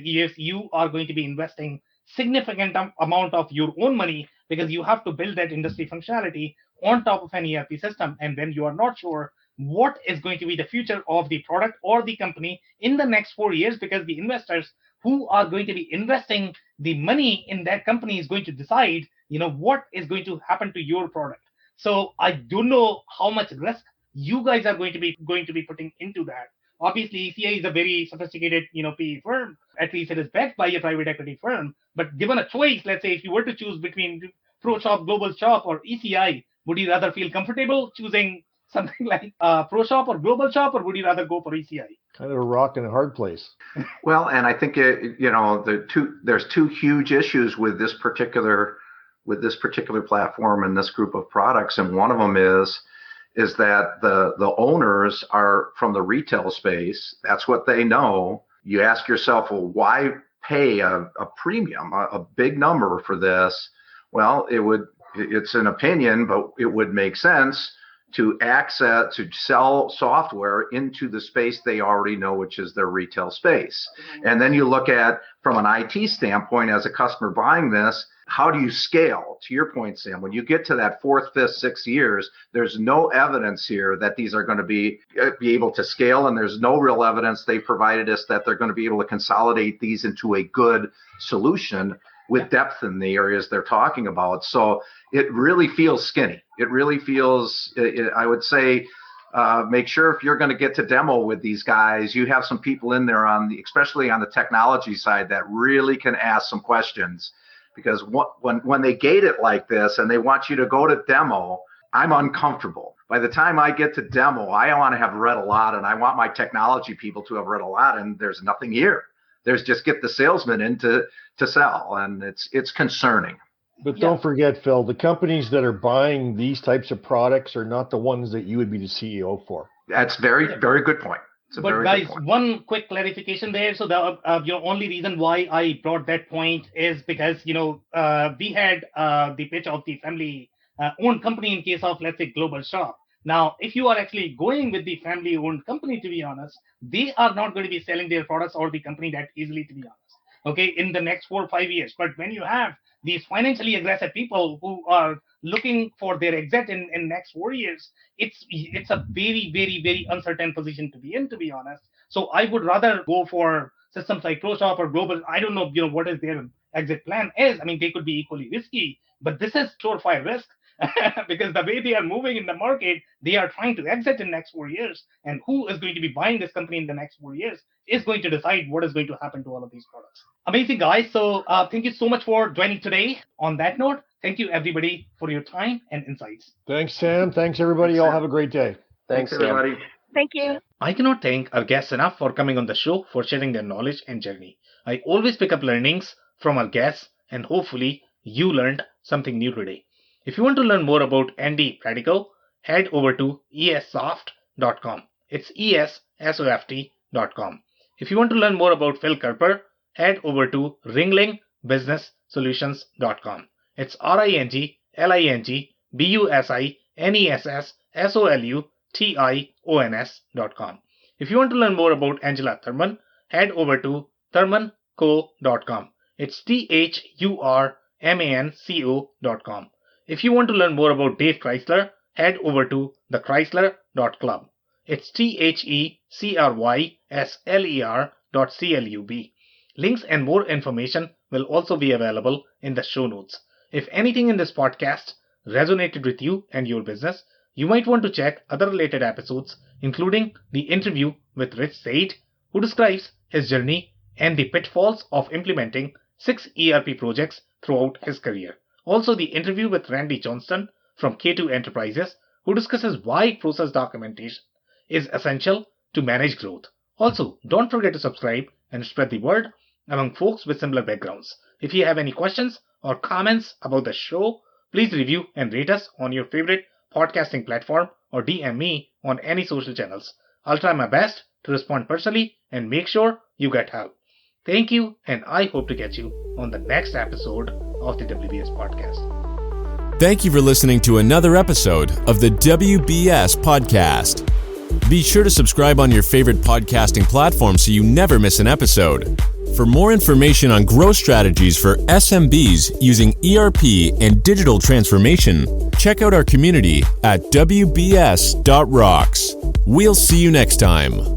years. You are going to be investing significant amount of your own money, because you have to build that industry functionality on top of an ERP system. And when you are not sure what is going to be the future of the product or the company in the next 4 years, because the investors who are going to be investing the money in that company is going to decide, what is going to happen to your product. So I don't know how much risk you guys are going to be putting into that. Obviously, ECI is a very sophisticated, PE firm. At least it is backed by a private equity firm. But given a choice, let's say if you were to choose between ProShop, Global Shop, or ECI, would you rather feel comfortable choosing something like ProShop or Global Shop, or would you rather go for ECI? Kind of a rock and a hard place. Well, and I think there's two huge issues with this particular platform and this group of products, and one of them is that the owners are from the retail space. That's what they know. You ask yourself, well, why pay a premium, a big number for this? Well, it's an opinion, but it would make sense to sell software into the space they already know, which is their retail space. And then you look at, from an IT standpoint, as a customer buying this, how do you scale? To your point, Sam, when you get to that 4th, 5th, 6th years, there's no evidence here that these are going to be able to scale, and there's no real evidence they provided us that they're going to be able to consolidate these into a good solution with depth in the areas they're talking about. So it really feels skinny. It really feels, I would say, make sure if you're going to get to demo with these guys, you have some people in there especially on the technology side, that really can ask some questions. Because when they gate it like this and they want you to go to demo, I'm uncomfortable. By the time I get to demo, I want to have read a lot, and I want my technology people to have read a lot, and there's nothing here. There's just get the salesman in to sell, and it's concerning. But don't forget, Phil, the companies that are buying these types of products are not the ones that you would be the CEO for. That's very, very good point. But guys, one quick clarification there. So the only reason why I brought that point is because we had the pitch of the family owned company in case of, let's say, Global Shop. Now, if you are actually going with the family owned company, to be honest, they are not going to be selling their products or the company that easily, to be honest. Okay, in the next 4 or 5 years. But when you have these financially aggressive people who are looking for their exit in next 4 years, it's a very, very, very uncertain position to be in, to be honest. So I would rather go for systems like ProShop or Global. I don't know, what is their exit plan is. I mean, they could be equally risky, but this is surefire risk. Because the way they are moving in the market, they are trying to exit in next 4 years. And who is going to be buying this company in the next 4 years is going to decide what is going to happen to all of these products. Amazing, guys. So thank you so much for joining today. On that note, thank you, everybody, for your time and insights. Thanks, Sam. Thanks, everybody. Thanks, all Sam. have a great day. Thanks, everybody. Thank you. I cannot thank our guests enough for coming on the show, for sharing their knowledge and journey. I always pick up learnings from our guests, and hopefully you learned something new today. If you want to learn more about Andy Pratico, head over to essoft.com. It's ESSOFT.com. If you want to learn more about Phil Kerper, head over to ringlingbusinesssolutions.com. It's ringlingbusinesssolutions.com. If you want to learn more about Angela Thurman, head over to thurmanco.com. It's THURMANCO.com. If you want to learn more about Dave Chrysler, head over to thechrysler.club. It's THECRYSLER.CLUB. Links and more information will also be available in the show notes. If anything in this podcast resonated with you and your business, you might want to check other related episodes, including the interview with Rich Said, who describes his journey and the pitfalls of implementing 6 ERP projects throughout his career. Also, the interview with Randy Johnston from K2 Enterprises, who discusses why process documentation is essential to manage growth. Also, don't forget to subscribe and spread the word among folks with similar backgrounds. If you have any questions or comments about the show, please review and rate us on your favorite podcasting platform or DM me on any social channels. I'll try my best to respond personally and make sure you get help. Thank you, and I hope to get you on the next episode of the WBS podcast. Thank you for listening to another episode of the WBS podcast. Be sure to subscribe on your favorite podcasting platform so you never miss an episode. For more information on growth strategies for SMBs using ERP and digital transformation, check out our community at WBS.rocks. We'll see you next time.